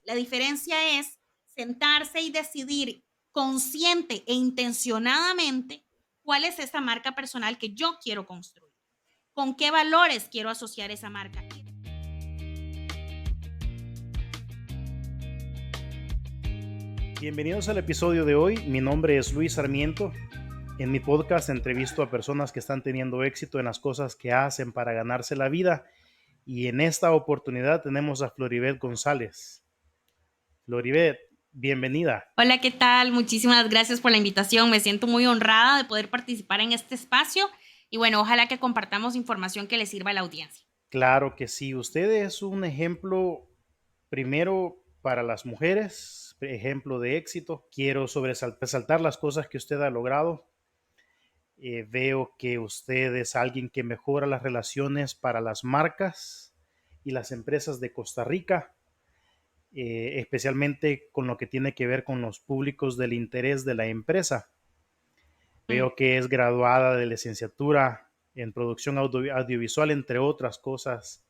La diferencia es sentarse y decidir consciente e intencionadamente cuál es esa marca personal que yo quiero construir, con qué valores quiero asociar esa marca. Bienvenidos al episodio de hoy. Mi nombre es Luis Sarmiento. En mi podcast entrevisto a personas que están teniendo éxito en las cosas que hacen para ganarse la vida. Y en esta oportunidad tenemos a Floribet González. Floribet, bienvenida. Hola, ¿qué tal? Muchísimas gracias por la invitación. Me siento muy honrada de poder participar en este espacio y bueno, ojalá que compartamos información que le sirva a la audiencia. Claro que sí. Usted es un ejemplo primero para las mujeres, ejemplo de éxito. Quiero resaltar las cosas que usted ha logrado. Veo que usted es alguien que mejora las relaciones para las marcas y las empresas de Costa Rica, especialmente con lo que tiene que ver con los públicos del interés de la empresa. Mm. Veo que es graduada de licenciatura en producción audiovisual, entre otras cosas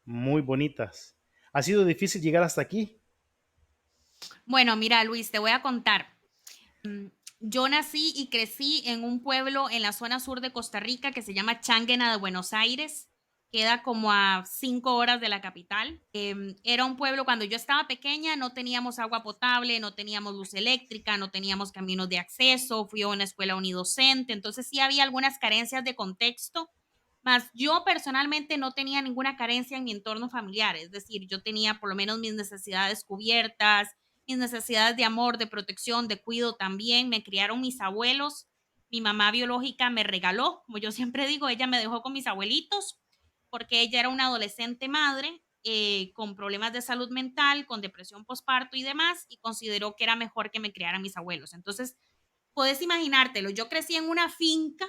muy bonitas. ¿Ha sido difícil llegar hasta aquí? Bueno, mira, Luis, te voy a contar. Mm, Yo nací y crecí en un pueblo en la zona sur de Costa Rica que se llama Changuena de Buenos Aires. Queda como a 5 horas de la capital. Era un pueblo cuando yo estaba pequeña, no teníamos agua potable, no teníamos luz eléctrica, no teníamos caminos de acceso, fui a una escuela unidocente, entonces sí había algunas carencias de contexto, mas yo personalmente no tenía ninguna carencia en mi entorno familiar, es decir, yo tenía por lo menos mis necesidades cubiertas, mis necesidades de amor, de protección, de cuidado también. Me criaron mis abuelos. Mi mamá biológica me regaló, como yo siempre digo, ella me dejó con mis abuelitos porque ella era una adolescente madre con problemas de salud mental, con depresión postparto y demás, y consideró que era mejor que me criaran mis abuelos. Entonces, puedes imaginártelo, yo crecí en una finca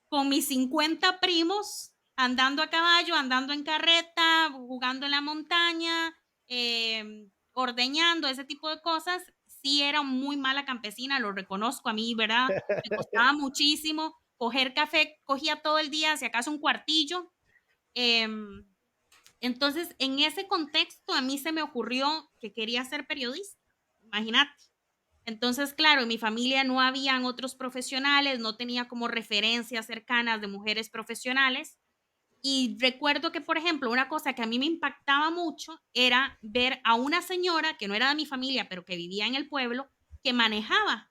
con mis 50 primos, andando a caballo, andando en carreta, jugando en la montaña, ordeñando, ese tipo de cosas. Sí era muy mala campesina, lo reconozco a mí, ¿verdad? Me costaba muchísimo coger café, cogía todo el día, si acaso un cuartillo. Em, entonces, en ese contexto, a mí se me ocurrió que quería ser periodista, imagínate. Entonces, claro, en mi familia no habían otros profesionales, no tenía como referencias cercanas de mujeres profesionales. Y recuerdo que, por ejemplo, una cosa que a mí me impactaba mucho era ver a una señora que no era de mi familia, pero que vivía en el pueblo, que manejaba,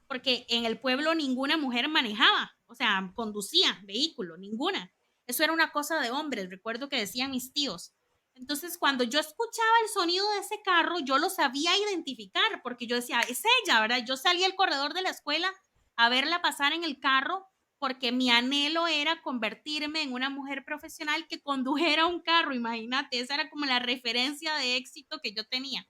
porque en el pueblo ninguna mujer manejaba, o sea, conducía vehículo, ninguna. Eso era una cosa de hombres, recuerdo que decían mis tíos. Entonces, cuando yo escuchaba el sonido de ese carro, yo lo sabía identificar, porque yo decía, es ella, ¿verdad? Yo salí al corredor de la escuela a verla pasar en el carro, porque mi anhelo era convertirme en una mujer profesional que condujera un carro, imagínate, esa era como la referencia de éxito que yo tenía.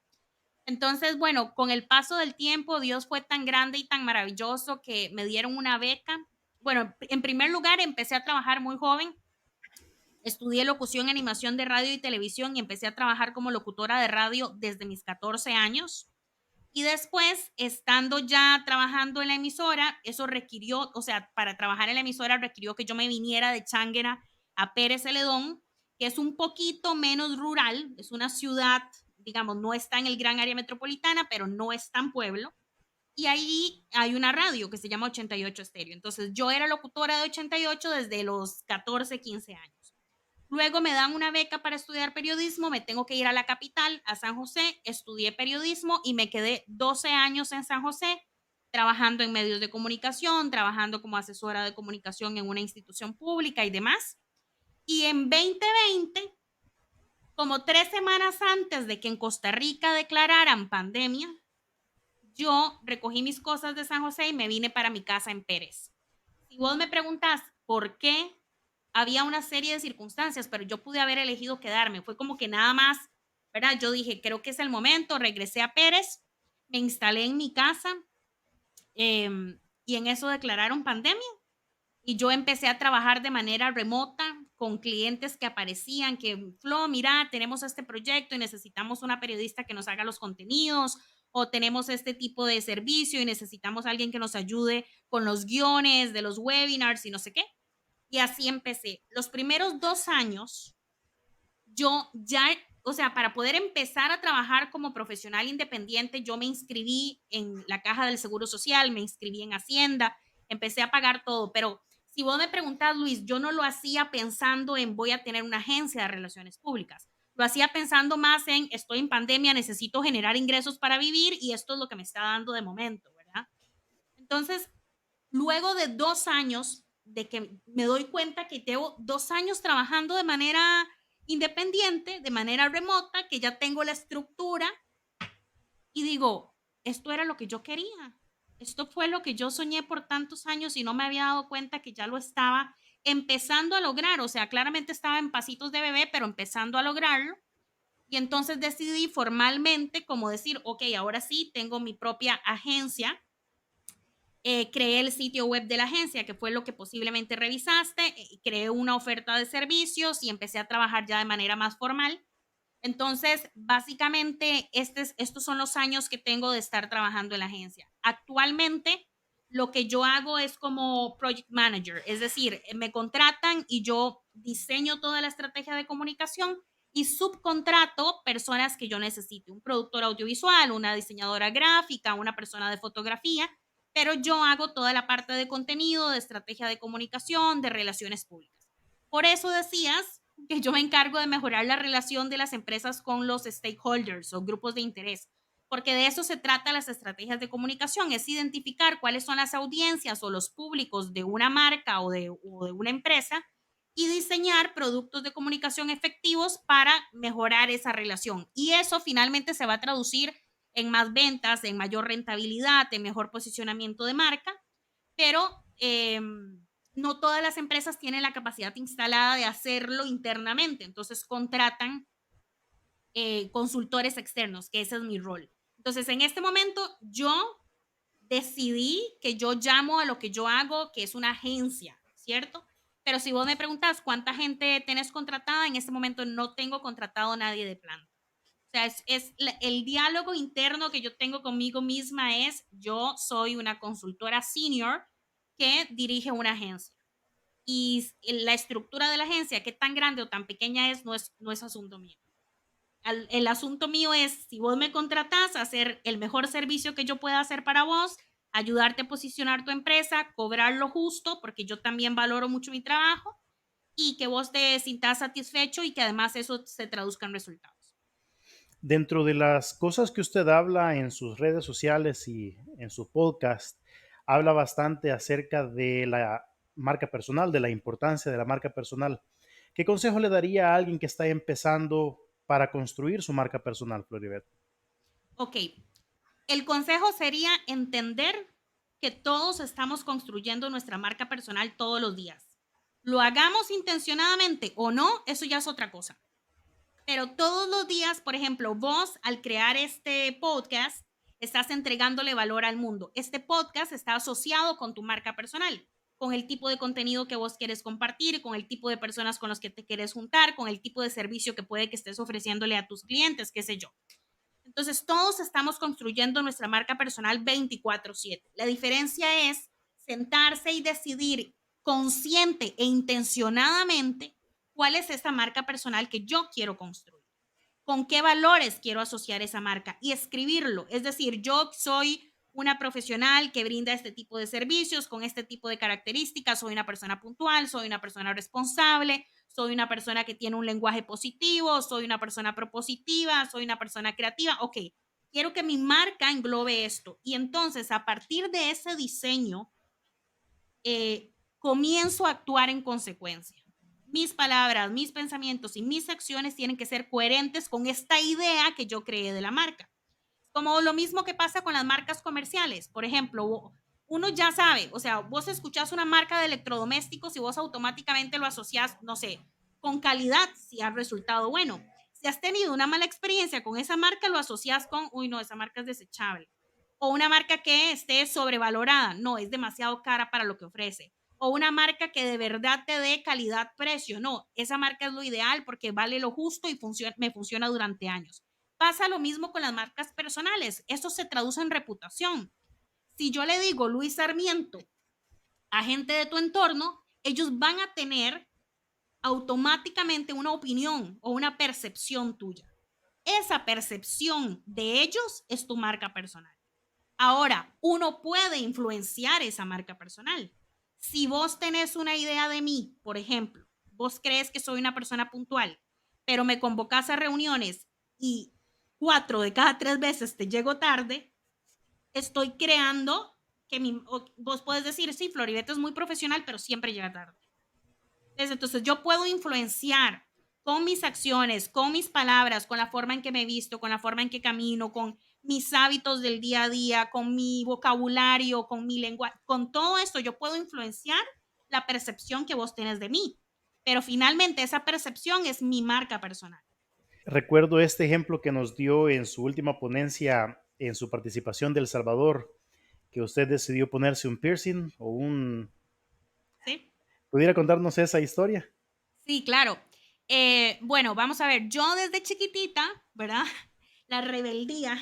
Entonces, bueno, con el paso del tiempo, Dios fue tan grande y tan maravilloso que me dieron una beca. Bueno, en primer lugar, empecé a trabajar muy joven. Estudié locución y animación de radio y televisión y empecé a trabajar como locutora de radio desde mis 14 años. Y después, estando ya trabajando en la emisora, eso requirió, o sea, para trabajar en la emisora requirió que yo me viniera de Changuera a Pérez Celedón, que es un poquito menos rural, es una ciudad, digamos, no está en el gran área metropolitana, pero no es tan pueblo. Y ahí hay una radio que se llama 88 Estéreo. Entonces, yo era locutora de 88 desde los 14, 15 años. Luego me dan una beca para estudiar periodismo, me tengo que ir a la capital, a San José, estudié periodismo y me quedé 12 años en San José trabajando en medios de comunicación, trabajando como asesora de comunicación en una institución pública y demás. Y en 2020, como 3 semanas antes de que en Costa Rica declararan pandemia, yo recogí mis cosas de San José y me vine para mi casa en Pérez. Si vos me preguntás por qué, había una serie de circunstancias, pero yo pude haber elegido quedarme. Fue como que nada más, ¿verdad? Yo dije, creo que es el momento, regresé a Pérez, me instalé en mi casa y en eso declararon pandemia y yo empecé a trabajar de manera remota con clientes que aparecían, que, Flo, mira, tenemos este proyecto y necesitamos una periodista que nos haga los contenidos, o tenemos este tipo de servicio y necesitamos a alguien que nos ayude con los guiones de los webinars y no sé qué. Y así empecé. Los primeros 2 años, yo ya, o sea, para poder empezar a trabajar como profesional independiente, yo me inscribí en la Caja del Seguro Social, me inscribí en Hacienda, empecé a pagar todo, pero si vos me preguntás, Luis, yo no lo hacía pensando en voy a tener una agencia de relaciones públicas. Lo hacía pensando más en estoy en pandemia, necesito generar ingresos para vivir y esto es lo que me está dando de momento, ¿verdad? Entonces, luego de 2 años de que me doy cuenta que llevo 2 años trabajando de manera independiente, de manera remota, que ya tengo la estructura y digo, esto era lo que yo quería. Esto fue lo que yo soñé por tantos años y no me había dado cuenta que ya lo estaba empezando a lograr. O sea, claramente estaba en pasitos de bebé, pero empezando a lograrlo. Y entonces decidí formalmente como decir, ok, ahora sí, tengo mi propia agencia. Creé el sitio web de la agencia, que fue lo que posiblemente revisaste, creé una oferta de servicios y empecé a trabajar ya de manera más formal. Entonces, básicamente, estos son los años que tengo de estar trabajando en la agencia. Actualmente, lo que yo hago es como project manager, es decir, me contratan y yo diseño toda la estrategia de comunicación y subcontrato personas que yo necesite, un productor audiovisual, una diseñadora gráfica, una persona de fotografía, pero yo hago toda la parte de contenido, de estrategia de comunicación, de relaciones públicas. Por eso decías que yo me encargo de mejorar la relación de las empresas con los stakeholders o grupos de interés, porque de eso se trata las estrategias de comunicación, es identificar cuáles son las audiencias o los públicos de una marca o de una empresa y diseñar productos de comunicación efectivos para mejorar esa relación. Y eso finalmente se va a traducir en más ventas, en mayor rentabilidad, en mejor posicionamiento de marca, pero no todas las empresas tienen la capacidad instalada de hacerlo internamente, entonces contratan consultores externos, que ese es mi rol. Entonces, en este momento, yo decidí que yo llamo a lo que yo hago, que es una agencia, ¿cierto? Pero si vos me preguntas cuánta gente tenés contratada, en este momento no tengo contratado a nadie de planta. O sea, el diálogo interno que yo tengo conmigo misma es, yo soy una consultora senior que dirige una agencia. Y la estructura de la agencia, qué tan grande o tan pequeña es, no es asunto mío. El asunto mío es, si vos me contratás, hacer el mejor servicio que yo pueda hacer para vos, ayudarte a posicionar tu empresa, cobrar lo justo, porque yo también valoro mucho mi trabajo, y que vos te sientas satisfecho y que además eso se traduzca en resultados. Dentro de las cosas que usted habla en sus redes sociales y en su podcast, habla bastante acerca de la marca personal, de la importancia de la marca personal. ¿Qué consejo le daría a alguien que está empezando para construir su marca personal, Floribert? Ok, el consejo sería entender que todos estamos construyendo nuestra marca personal todos los días. Lo hagamos intencionadamente o no, eso ya es otra cosa. Pero todos los días, por ejemplo, vos al crear este podcast, estás entregándole valor al mundo. Este podcast está asociado con tu marca personal, con el tipo de contenido que vos quieres compartir, con el tipo de personas con los que te quieres juntar, con el tipo de servicio que puede que estés ofreciéndole a tus clientes, qué sé yo. Entonces, todos estamos construyendo nuestra marca personal 24/7. La diferencia es sentarse y decidir consciente e intencionadamente cuál es esa marca personal que yo quiero construir, con qué valores quiero asociar esa marca y escribirlo. Es decir, yo soy una profesional que brinda este tipo de servicios con este tipo de características, soy una persona puntual, soy una persona responsable, soy una persona que tiene un lenguaje positivo, soy una persona propositiva, soy una persona creativa. Ok, quiero que mi marca englobe esto. Y entonces, a partir de ese diseño, comienzo a actuar en consecuencia. Mis palabras, mis pensamientos y mis acciones tienen que ser coherentes con esta idea que yo creé de la marca. Como lo mismo que pasa con las marcas comerciales. Por ejemplo, uno ya sabe, o sea, vos escuchás una marca de electrodomésticos y vos automáticamente lo asociás, no sé, con calidad, si ha resultado bueno. Si has tenido una mala experiencia con esa marca, lo asocias con, uy, no, esa marca es desechable. O una marca que esté sobrevalorada, no, es demasiado cara para lo que ofrece. O una marca que de verdad te dé calidad-precio, no, esa marca es lo ideal porque vale lo justo y me funciona durante años. Pasa lo mismo con las marcas personales. Eso se traduce en reputación. Si yo le digo Luis Sarmiento a gente de tu entorno, ellos van a tener automáticamente una opinión o una percepción tuya. esa percepción de ellos es tu marca personal. Ahora, uno puede influenciar esa marca personal. Si vos tenés una idea de mí, por ejemplo, vos crees que soy una persona puntual, pero me convocas a reuniones y 4 de cada 3 veces te llego tarde, estoy creando que vos puedes decir, sí, Floribeta es muy profesional, pero siempre llega tarde. Entonces, yo puedo influenciar con mis acciones, con mis palabras, con la forma en que me visto, con la forma en que camino, con mis hábitos del día a día, con mi vocabulario, con mi lenguaje, con todo esto yo puedo influenciar la percepción que vos tenés de mí. Pero finalmente esa percepción es mi marca personal. Recuerdo este ejemplo que nos dio en su última ponencia, en su participación de El Salvador, que usted decidió ponerse un piercing o un... ¿Sí? ¿Pudiera contarnos esa historia? Sí, claro. Bueno, vamos a ver, yo desde chiquitita, ¿verdad? La rebeldía,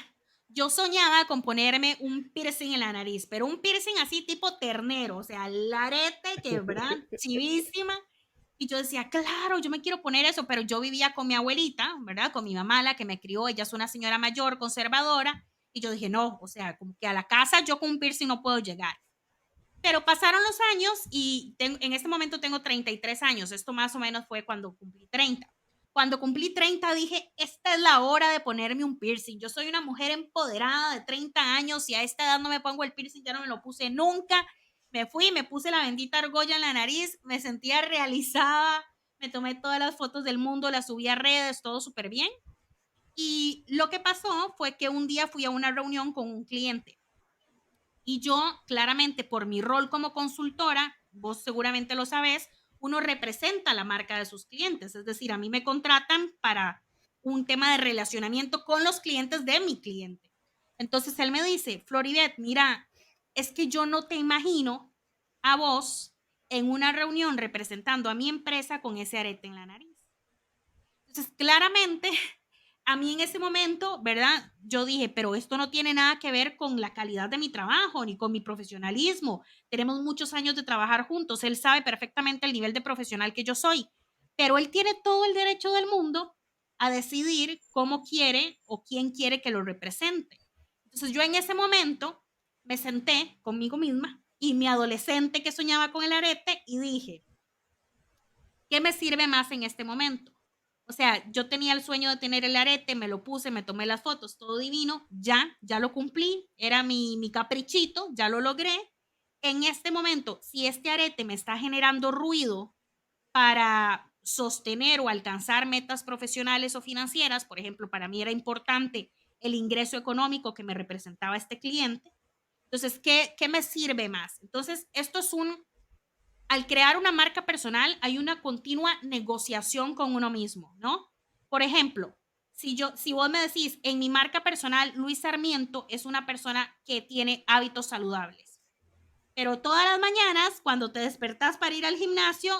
yo soñaba con ponerme un piercing en la nariz, pero un piercing así tipo ternero, o sea, el arete que, ¿verdad? Chivísima. Y yo decía, claro, yo me quiero poner eso, pero yo vivía con mi abuelita, ¿verdad? Con mi mamá, la que me crió, ella es una señora mayor, conservadora, y yo dije, no, o sea, como que a la casa yo con un piercing no puedo llegar. Pero pasaron los años y en este momento tengo 33 años. Esto más o menos fue cuando cumplí 30. Cuando cumplí 30 dije, esta es la hora de ponerme un piercing. Yo soy una mujer empoderada de 30 años y a esta edad no me pongo el piercing, ya no me lo puse nunca. Me fui, me puse la bendita argolla en la nariz, me sentía realizada, me tomé todas las fotos del mundo, las subí a redes, todo súper bien. Y lo que pasó fue que un día fui a una reunión con un cliente y yo, claramente, por mi rol como consultora, vos seguramente lo sabés, uno representa la marca de sus clientes. Es decir, a mí me contratan para un tema de relacionamiento con los clientes de mi cliente. Entonces él me dice, Floribet, mira, es que yo no te imagino a vos en una reunión representando a mi empresa con ese arete en la nariz. Entonces, claramente, a mí en ese momento, ¿verdad? Yo dije, pero esto no tiene nada que ver con la calidad de mi trabajo ni con mi profesionalismo. Tenemos muchos años de trabajar juntos. Él sabe perfectamente el nivel de profesional que yo soy, pero él tiene todo el derecho del mundo a decidir cómo quiere o quién quiere que lo represente. Entonces yo en ese momento me senté conmigo misma y mi adolescente que soñaba con el arete y dije, ¿qué me sirve más en este momento? O sea, yo tenía el sueño de tener el arete, me lo puse, me tomé las fotos, todo divino, ya lo cumplí, era mi caprichito, ya lo logré. En este momento, si este arete me está generando ruido para sostener o alcanzar metas profesionales o financieras, por ejemplo, para mí era importante el ingreso económico que me representaba este cliente. Entonces, ¿qué me sirve más? Entonces, esto es al crear una marca personal hay una continua negociación con uno mismo, ¿no? Por ejemplo, si vos me decís, en mi marca personal, Luis Sarmiento es una persona que tiene hábitos saludables, pero todas las mañanas cuando te despertás para ir al gimnasio,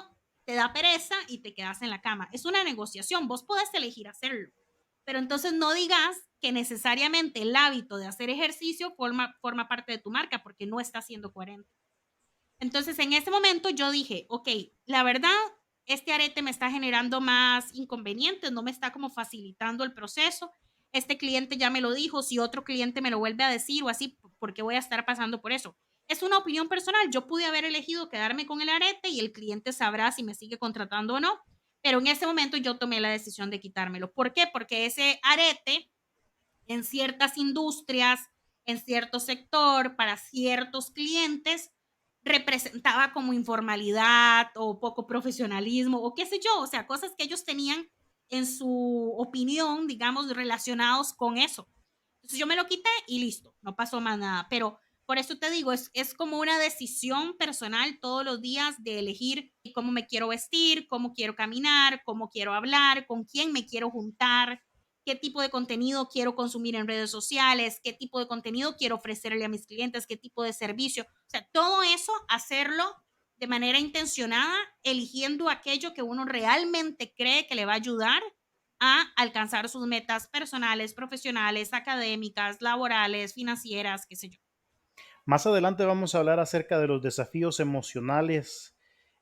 te da pereza y te quedas en la cama. Es una negociación, vos podés elegir hacerlo, pero entonces no digas que necesariamente el hábito de hacer ejercicio forma parte de tu marca porque no está siendo coherente. Entonces, en ese momento yo dije, ok, la verdad, este arete me está generando más inconvenientes, no me está como facilitando el proceso. Este cliente ya me lo dijo, si otro cliente me lo vuelve a decir o así, ¿por qué voy a estar pasando por eso? Es una opinión personal, yo pude haber elegido quedarme con el arete y el cliente sabrá si me sigue contratando o no, pero en ese momento yo tomé la decisión de quitármelo. ¿Por qué? Porque ese arete en ciertas industrias, en cierto sector, para ciertos clientes, representaba como informalidad o poco profesionalismo o qué sé yo, o sea, cosas que ellos tenían en su opinión, digamos, relacionados con eso. Entonces yo me lo quité y listo, no pasó más nada. Pero por eso te digo, es como una decisión personal todos los días de elegir cómo me quiero vestir, cómo quiero caminar, cómo quiero hablar, con quién me quiero juntar, qué tipo de contenido quiero consumir en redes sociales, qué tipo de contenido quiero ofrecerle a mis clientes, qué tipo de servicio. O sea, todo eso hacerlo de manera intencionada, eligiendo aquello que uno realmente cree que le va a ayudar a alcanzar sus metas personales, profesionales, académicas, laborales, financieras, qué sé yo. Más adelante vamos a hablar acerca de los desafíos emocionales,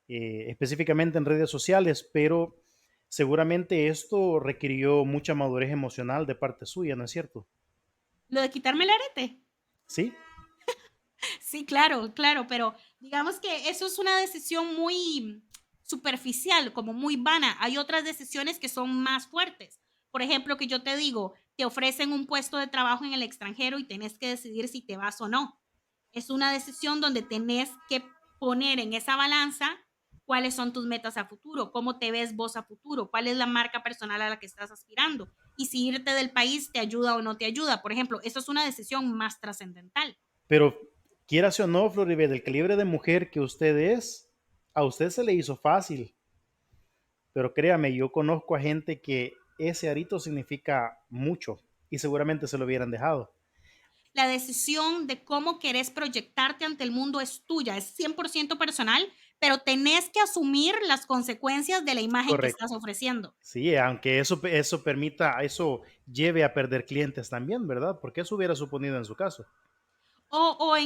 específicamente en redes sociales, pero Seguramente esto requirió mucha madurez emocional de parte suya, ¿no es cierto? Lo de quitarme el arete. Sí, Sí, claro, claro, pero digamos que eso es una decisión muy superficial, como muy vana. Hay otras decisiones que son más fuertes. Por ejemplo, que yo te digo, te ofrecen un puesto de trabajo en el extranjero y tenés que decidir si te vas o no. Es una decisión donde tenés que poner en esa balanza cuáles son tus metas a futuro, cómo te ves vos a futuro, cuál es la marca personal a la que estás aspirando y si irte del país te ayuda o no te ayuda. Por ejemplo, eso es una decisión más trascendental. pero quieras o no, Floribel, del calibre de mujer que usted es, a usted se le hizo fácil, pero créame, yo conozco a gente que ese arito significa mucho y seguramente se lo hubieran dejado. La decisión de cómo querés proyectarte ante el mundo es tuya, es 100% personal, pero tenés que asumir las consecuencias de la imagen que Correcto. estás ofreciendo. Sí, aunque eso permita, eso lleve a perder clientes también, ¿verdad? Porque eso hubiera suponido en su caso. O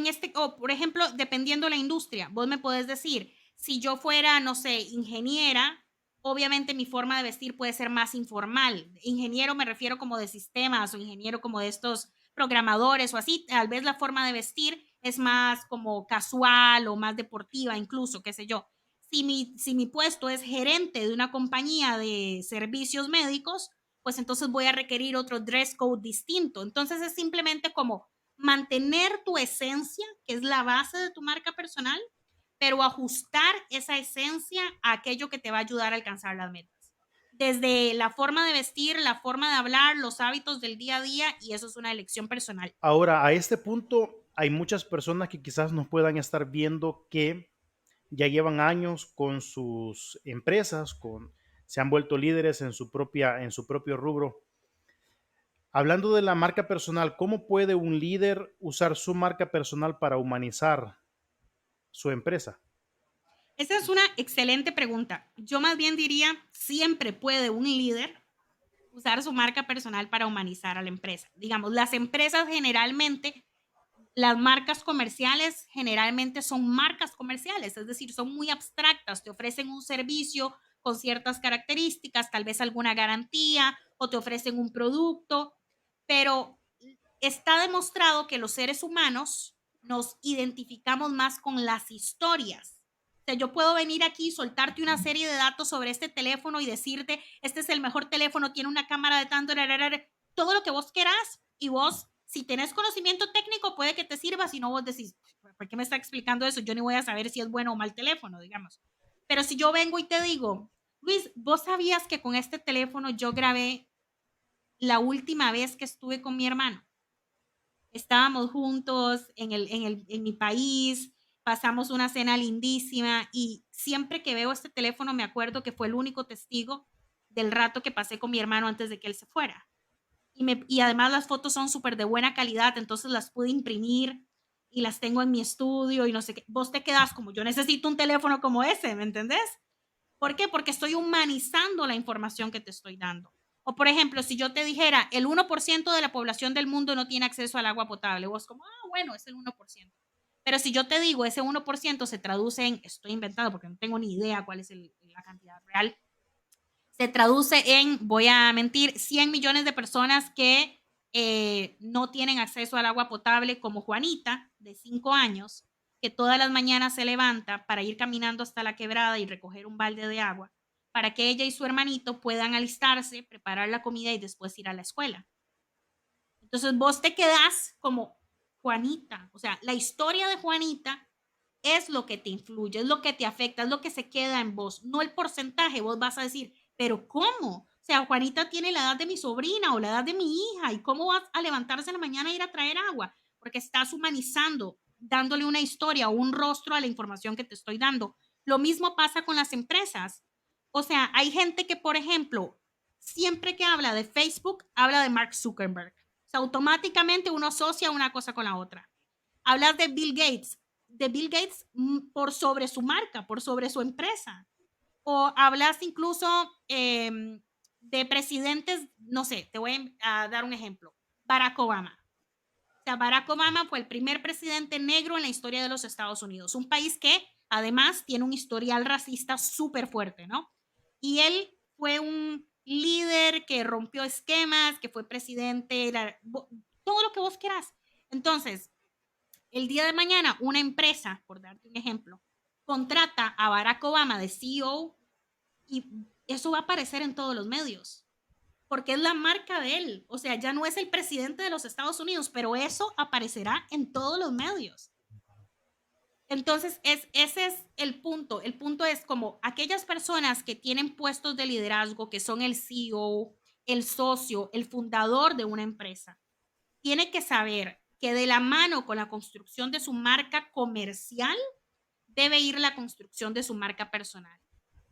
por ejemplo, dependiendo la industria, vos me podés decir, si yo fuera, no sé, ingeniera, obviamente mi forma de vestir puede ser más informal. Ingeniero me refiero como de sistemas o ingeniero como de estos programadores o así. Tal vez la forma de vestir es más como casual o más deportiva, incluso, qué sé yo. Si mi puesto es gerente de una compañía de servicios médicos, pues entonces voy a requerir otro dress code distinto. Entonces es simplemente como mantener tu esencia, que es la base de tu marca personal, pero ajustar esa esencia a aquello que te va a ayudar a alcanzar las metas. Desde la forma de vestir, la forma de hablar, los hábitos del día a día, y eso es una elección personal. Ahora, a este punto, hay muchas personas que quizás nos puedan estar viendo que ya llevan años con sus empresas, se han vuelto líderes en su propio rubro. Hablando de la marca personal, ¿cómo puede un líder usar su marca personal para humanizar su empresa? Esa es una excelente pregunta. Yo más bien diría, siempre puede un líder usar su marca personal para humanizar a la empresa. Digamos, las empresas generalmente, las marcas comerciales generalmente son marcas comerciales, es decir, son muy abstractas, te ofrecen un servicio con ciertas características, tal vez alguna garantía o te ofrecen un producto, pero está demostrado que los seres humanos nos identificamos más con las historias. O sea, yo puedo venir aquí y soltarte una serie de datos sobre este teléfono y decirte, este es el mejor teléfono, tiene una cámara de tanto, todo lo que vos querás. Y vos, si tenés conocimiento técnico, puede que te sirva. Si no, vos decís, ¿por qué me está explicando eso? Yo ni voy a saber si es bueno o mal teléfono, digamos. Pero si yo vengo y te digo, Luis, ¿vos sabías que con este teléfono yo grabé la última vez que estuve con mi hermano? Estábamos juntos en mi país, pasamos una cena lindísima y siempre que veo este teléfono me acuerdo que fue el único testigo del rato que pasé con mi hermano antes de que él se fuera. Y además las fotos son súper de buena calidad, entonces las pude imprimir y las tengo en mi estudio y no sé qué. Vos te quedas como, yo necesito un teléfono como ese, ¿me entendés? ¿Por qué? Porque estoy humanizando la información que te estoy dando. O por ejemplo, si yo te dijera, el 1% de la población del mundo no tiene acceso al agua potable, vos como, bueno, es el 1%. Pero si yo te digo, ese 1% se traduce en, estoy inventando porque no tengo ni idea cuál es la cantidad real, se traduce en, voy a mentir, 100 millones de personas que no tienen acceso al agua potable, como Juanita, de 5 años, que todas las mañanas se levanta para ir caminando hasta la quebrada y recoger un balde de agua, para que ella y su hermanito puedan alistarse, preparar la comida y después ir a la escuela. Entonces vos te quedás como Juanita, o sea, la historia de Juanita es lo que te influye, es lo que te afecta, es lo que se queda en vos, no el porcentaje. Vos vas a decir, pero ¿cómo? O sea, Juanita tiene la edad de mi sobrina o la edad de mi hija, ¿y cómo vas a levantarse en la mañana e ir a traer agua? Porque estás humanizando, dándole una historia o un rostro a la información que te estoy dando. Lo mismo pasa con las empresas. O sea, hay gente que, por ejemplo, siempre que habla de Facebook, habla de Mark Zuckerberg. O sea, automáticamente uno asocia una cosa con la otra. Hablas de Bill Gates por sobre su marca, por sobre su empresa. O hablas incluso de presidentes, no sé, te voy a dar un ejemplo. Barack Obama. O sea, Barack Obama fue el primer presidente negro en la historia de los Estados Unidos, un país que además tiene un historial racista súper fuerte, ¿no? Y él fue un líder que rompió esquemas, que fue presidente, todo lo que vos quieras. Entonces, el día de mañana, una empresa, por darte un ejemplo, contrata a Barack Obama de CEO y eso va a aparecer en todos los medios, porque es la marca de él. O sea, ya no es el presidente de los Estados Unidos, pero eso aparecerá en todos los medios. Entonces, ese es el punto. El punto es como aquellas personas que tienen puestos de liderazgo, que son el CEO, el socio, el fundador de una empresa, tiene que saber que de la mano con la construcción de su marca comercial debe ir la construcción de su marca personal.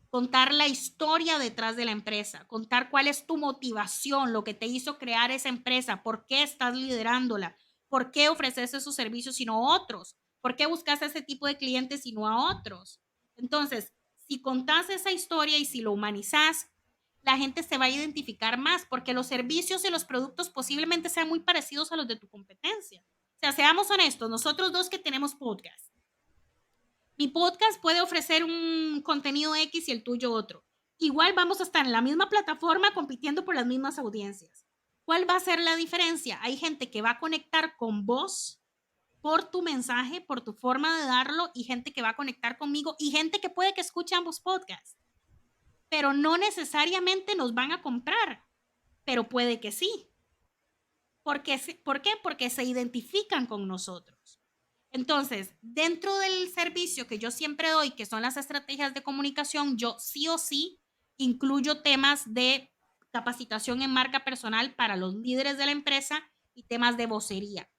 Contar la historia detrás de la empresa, contar cuál es tu motivación, lo que te hizo crear esa empresa, por qué estás liderándola, por qué ofreces esos servicios y no otros, por qué buscas a ese tipo de clientes y no a otros. Entonces, si contás esa historia y si lo humanizás, la gente se va a identificar más porque los servicios y los productos posiblemente sean muy parecidos a los de tu competencia. O sea, seamos honestos, nosotros dos que tenemos podcast, mi podcast puede ofrecer un contenido X y el tuyo otro. Igual vamos a estar en la misma plataforma compitiendo por las mismas audiencias. ¿Cuál va a ser la diferencia? Hay gente que va a conectar con vos por tu mensaje, por tu forma de darlo, y gente que va a conectar conmigo, y gente que puede que escuche ambos podcasts, pero no necesariamente nos van a comprar, pero puede que sí. ¿Por qué? Porque se identifican con nosotros. Entonces, dentro del servicio que yo siempre doy, que son las estrategias de comunicación, yo sí o sí incluyo temas de capacitación en marca personal para los líderes de la empresa y temas de vocería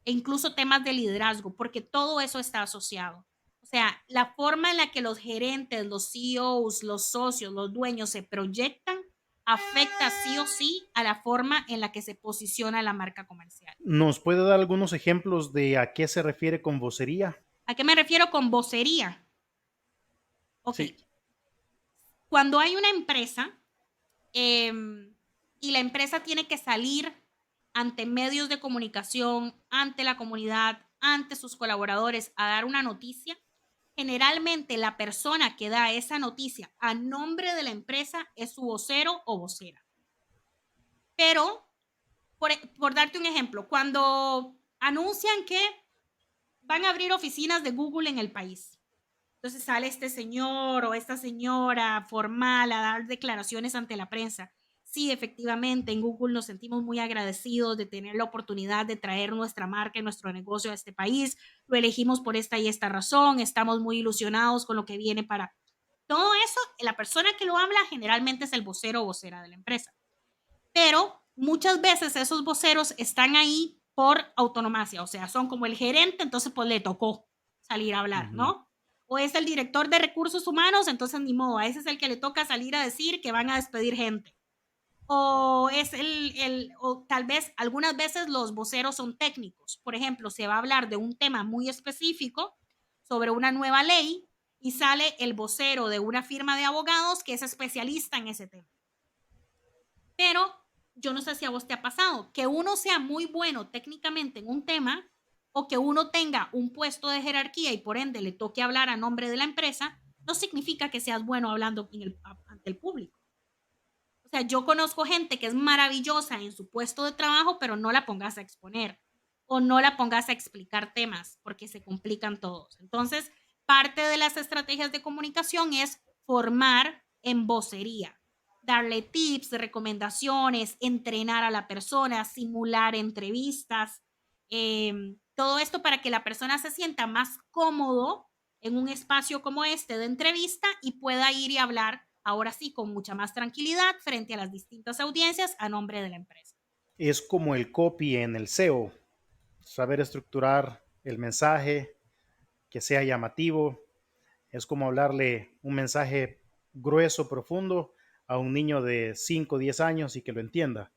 e incluso temas de liderazgo, porque todo eso está asociado. O sea, la forma en la que los gerentes, los CEOs, los socios, los dueños se proyectan afecta sí o sí a la forma en la que se posiciona la marca comercial. ¿Nos puede dar algunos ejemplos de a qué se refiere con vocería? ¿A qué me refiero con vocería? Ok, Sí. cuando hay una empresa eh, y la empresa tiene que salir ante medios de comunicación, ante la comunidad, ante sus colaboradores a dar una noticia, generalmente la persona que da esa noticia a nombre de la empresa es su vocero o vocera. Pero, por darte un ejemplo, cuando anuncian que van a abrir oficinas de Google en el país, entonces sale este señor o esta señora formal a dar declaraciones ante la prensa. Sí, efectivamente, en Google nos sentimos muy agradecidos de tener la oportunidad de traer nuestra marca y nuestro negocio a este país. Lo elegimos por esta y esta razón. Estamos muy ilusionados con lo que viene para todo eso. La persona que lo habla generalmente es el vocero o vocera de la empresa. Pero muchas veces esos voceros están ahí por autonomacia, o sea, son como el gerente, entonces pues le tocó salir a hablar, Ujú. ¿no? O es el director de recursos humanos, entonces ni modo, a ese es el que le toca salir a decir que van a despedir gente. O es o tal vez algunas veces los voceros son técnicos. Por ejemplo, se va a hablar de un tema muy específico sobre una nueva ley y sale el vocero de una firma de abogados que es especialista en ese tema. Pero yo no sé si a vos te ha pasado, que uno sea muy bueno técnicamente en un tema o que uno tenga un puesto de jerarquía y por ende le toque hablar a nombre de la empresa, no significa que seas bueno hablando ante el público. O sea, yo conozco gente que es maravillosa en su puesto de trabajo, pero no la pongas a exponer o no la pongas a explicar temas porque se complican todos. Entonces, parte de las estrategias de comunicación es formar en vocería, darle tips, recomendaciones, entrenar a la persona, simular entrevistas, todo esto para que la persona se sienta más cómodo en un espacio como este de entrevista y pueda ir y hablar ahora sí con mucha más tranquilidad frente a las distintas audiencias a nombre de la empresa. Es como el copy en el SEO, saber estructurar el mensaje, que sea llamativo. Es como hablarle un mensaje grueso, profundo a un niño de 5 o 10 años y que lo entienda.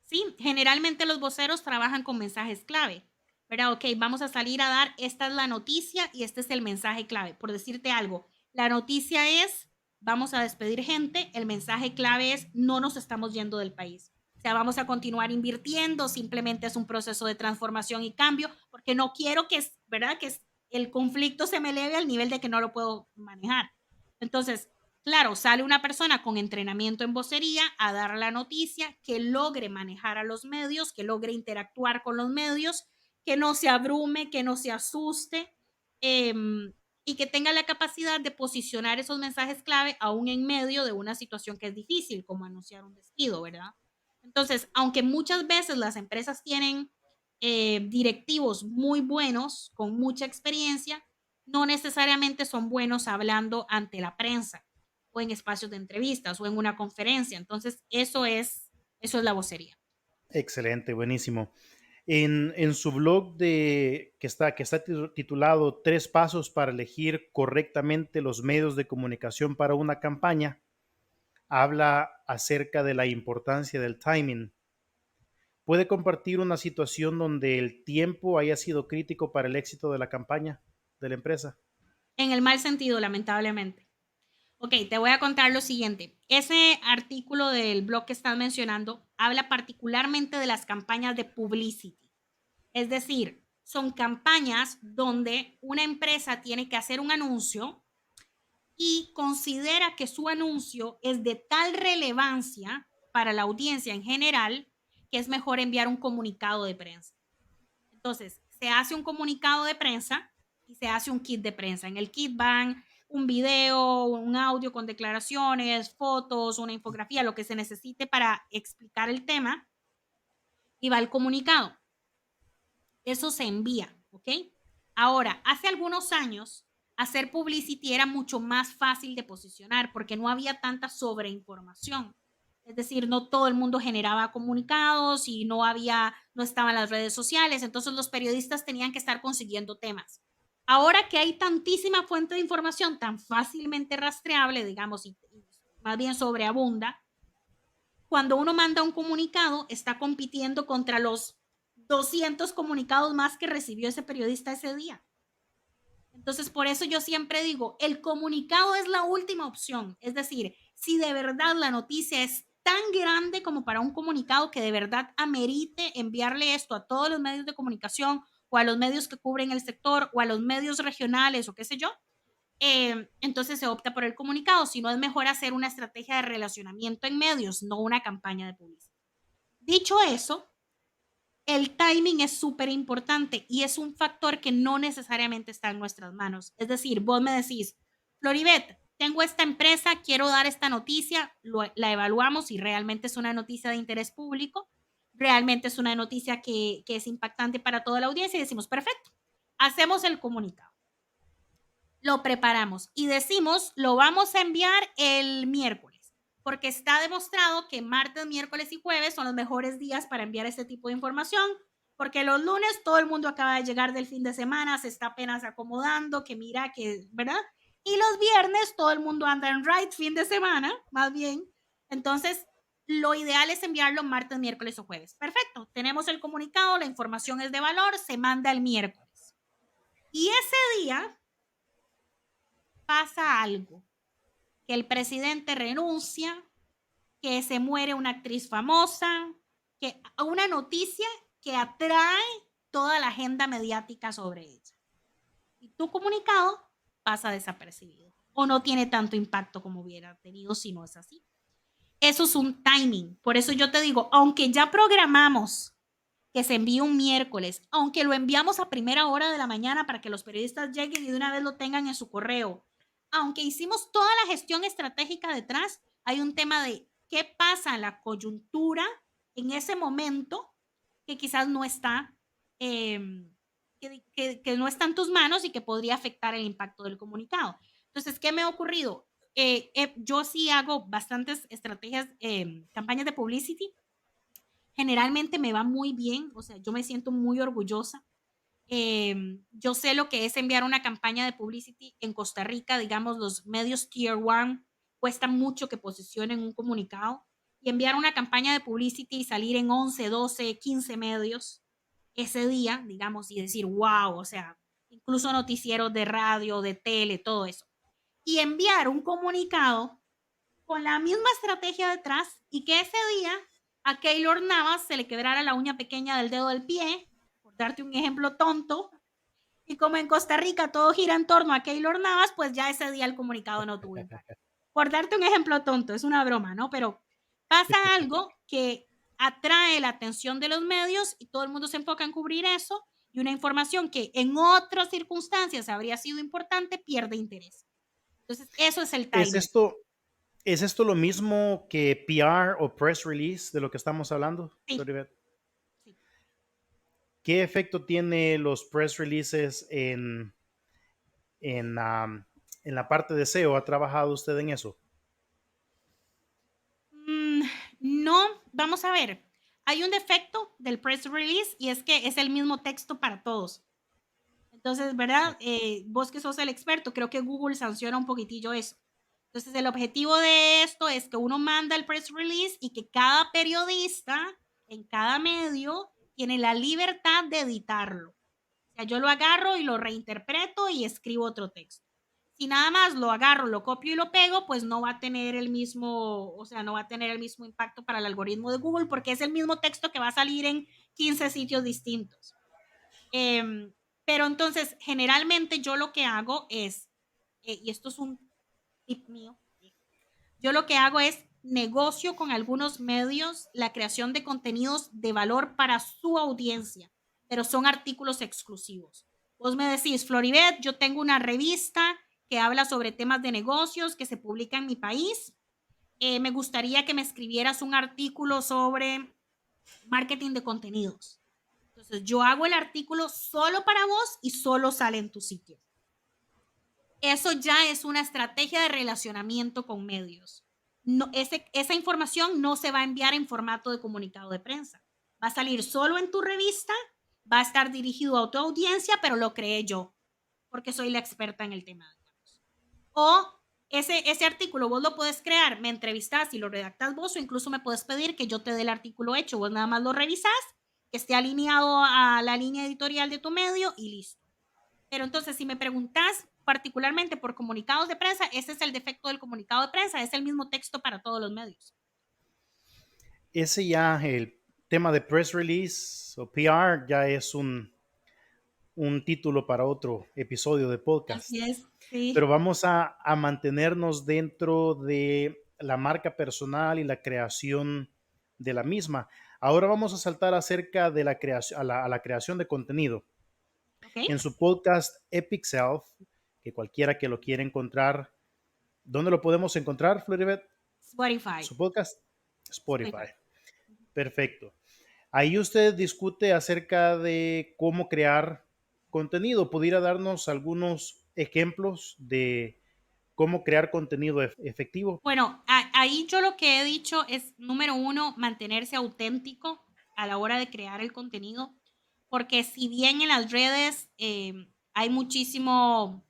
Sí, generalmente los voceros trabajan con mensajes clave, ¿verdad? Ok, vamos a salir a dar, esta es la noticia y este es el mensaje clave. Por decirte algo, la noticia es, vamos a despedir gente, el mensaje clave es, no nos estamos yendo del país. O sea, vamos a continuar invirtiendo, simplemente es un proceso de transformación y cambio, porque no quiero que, ¿verdad? Que el conflicto se me eleve al nivel de que no lo puedo manejar. Entonces, Claro, sale una persona con entrenamiento en vocería a dar la noticia, que logre manejar a los medios, que logre interactuar con los medios, que no se abrume, que no se asuste, y que tenga la capacidad de posicionar esos mensajes clave aún en medio de una situación que es difícil, como anunciar un despido, ¿verdad? Entonces, aunque muchas veces las empresas tienen directivos muy buenos, con mucha experiencia, no necesariamente son buenos hablando ante la prensa o en espacios de entrevistas o en una conferencia. Entonces, eso es la vocería. Excelente, buenísimo. En su blog que está titulado Tres pasos para elegir correctamente los medios de comunicación para una campaña, habla acerca de la importancia del timing. ¿Puede compartir una situación donde el tiempo haya sido crítico para el éxito de la campaña de la empresa? En el mal sentido, lamentablemente. Ok, te voy a contar lo siguiente. Ese artículo del blog que estás mencionando habla particularmente de las campañas de publicity. Es decir, son campañas donde una empresa tiene que hacer un anuncio y considera que su anuncio es de tal relevancia para la audiencia en general que es mejor enviar un comunicado de prensa. Entonces, se hace un comunicado de prensa y se hace un kit de prensa. En el kit van un video, un audio con declaraciones, fotos, una infografía, lo que se necesite para explicar el tema y va el comunicado. Eso se envía, ¿ok? Ahora, hace algunos años, hacer publicity era mucho más fácil de posicionar porque no había tanta sobreinformación. Es decir, no todo el mundo generaba comunicados y no estaban las redes sociales, entonces los periodistas tenían que estar consiguiendo temas. Ahora que hay tantísima fuente de información tan fácilmente rastreable, digamos, y más bien sobreabunda, cuando uno manda un comunicado, está compitiendo contra los 200 comunicados más que recibió ese periodista ese día. Entonces, por eso yo siempre digo, el comunicado es la última opción. Es decir, si de verdad la noticia es tan grande como para un comunicado que de verdad amerite enviarle esto a todos los medios de comunicación o a los medios que cubren el sector o a los medios regionales o qué sé yo, entonces se opta por el comunicado. Si no, es mejor hacer una estrategia de relacionamiento en medios, no una campaña de publicidad. Dicho eso, el timing es súper importante y es un factor que no necesariamente está en nuestras manos. Es decir, vos me decís, Floribet, tengo esta empresa, quiero dar esta noticia, la evaluamos si realmente es una noticia de interés público, realmente es una noticia que es impactante para toda la audiencia y decimos, perfecto, hacemos el comunicado, lo preparamos y decimos, lo vamos a enviar el miércoles, porque está demostrado que martes, miércoles y jueves son los mejores días para enviar este tipo de información, porque los lunes todo el mundo acaba de llegar del fin de semana, se está apenas acomodando, que mira, que, ¿verdad? Y los viernes todo el mundo anda en ride fin de semana, más bien. Entonces, lo ideal es enviarlo martes, miércoles o jueves. Perfecto, tenemos el comunicado, la información es de valor, se manda el miércoles. Y ese día pasa algo, que el presidente renuncia, que se muere una actriz famosa, que una noticia que atrae toda la agenda mediática sobre ella. Y tu comunicado pasa desapercibido o no tiene tanto impacto como hubiera tenido si no es así. Eso es un timing. Por eso yo te digo, aunque ya programamos que se envíe un miércoles, aunque lo enviamos a primera hora de la mañana para que los periodistas lleguen y de una vez lo tengan en su correo, aunque hicimos toda la gestión estratégica detrás, hay un tema de qué pasa en la coyuntura en ese momento que quizás no está, que no está en tus manos y que podría afectar el impacto del comunicado. Entonces, ¿qué me ha ocurrido? Yo sí hago bastantes estrategias, campañas de publicity. Generalmente me va muy bien, o sea, yo me siento muy orgullosa. Yo sé lo que es enviar una campaña de publicity en Costa Rica, digamos, los medios Tier 1 cuesta mucho que posicionen un comunicado y enviar una campaña de publicity y salir en 11, 12, 15 medios ese día, digamos, y decir, wow, o sea, incluso noticieros de radio, de tele, todo eso. Y enviar un comunicado con la misma estrategia detrás y que ese día a Keylor Navas se le quebrara la uña pequeña del dedo del pie, por darte un ejemplo tonto, y como en Costa Rica todo gira en torno a Keylor Navas, pues ya ese día el comunicado no tuvo impacto. por darte un ejemplo tonto, es una broma, ¿no? Pero pasa algo que atrae la atención de los medios y todo el mundo se enfoca en cubrir eso y una información que en otras circunstancias habría sido importante pierde interés. Entonces, eso es el ¿Es timing. esto, ¿Es esto lo mismo que PR o press release de lo que estamos hablando, Sí, Floribet? sí. ¿Qué efecto tiene los press releases en, en la parte de SEO? ¿Ha trabajado usted en eso? Mm, no, vamos a ver. Hay un defecto del press release y es que es el mismo texto para todos. Entonces, ¿verdad? Vos que sos el experto, creo que Google sanciona un poquitillo eso. Entonces, el objetivo de esto es que uno manda el press release y que cada periodista en cada medio tiene la libertad de editarlo. O sea, yo lo agarro y lo reinterpreto y escribo otro texto. Si nada más lo agarro, lo copio y lo pego, pues no va a tener el mismo, o sea, no va a tener el mismo impacto para el algoritmo de Google porque es el mismo texto que va a salir en 15 sitios distintos. Em, pero entonces, generalmente yo lo que hago es, y esto es un tip mío, yo lo que hago es negocio con algunos medios la creación de contenidos de valor para su audiencia, pero son artículos exclusivos. Vos me decís, Floribet, yo tengo una revista que habla sobre temas de negocios que se publica en mi país. Me gustaría que me escribieras un artículo sobre marketing de contenidos. Entonces, yo hago el artículo solo para vos y solo sale en tu sitio. Eso ya es una estrategia de relacionamiento con medios. No, esa información no se va a enviar en formato de comunicado de prensa. Va a salir solo en tu revista, va a estar dirigido a tu audiencia, pero lo creé yo, porque soy la experta en el tema, digamos. O ese artículo vos lo puedes crear, me entrevistas y lo redactas vos, o incluso me puedes pedir que yo te dé el artículo hecho, vos nada más lo revisas, que esté alineado a la línea editorial de tu medio y listo. Pero entonces, si me preguntas particularmente por comunicados de prensa, ese es el defecto del comunicado de prensa, es el mismo texto para todos los medios. Ese ya, el tema de press release o PR, ya es un título para otro episodio de podcast. Así es, sí. Pero vamos a mantenernos dentro de la marca personal y la creación de la misma. Ahora vamos a saltar acerca de la creación, a la creación de contenido. ¿Ok? En su podcast Epic Self, que cualquiera que lo quiera encontrar, ¿dónde lo podemos encontrar, Floribet? Spotify. Su podcast, Spotify. Spotify. Perfecto. Ahí usted discute acerca de cómo crear contenido. ¿Pudiera darnos algunos ejemplos de cómo crear contenido efectivo? Bueno, ahí yo lo que he dicho es, número uno, mantenerse auténtico a la hora de crear el contenido, porque si bien en las redes hay muchísimo,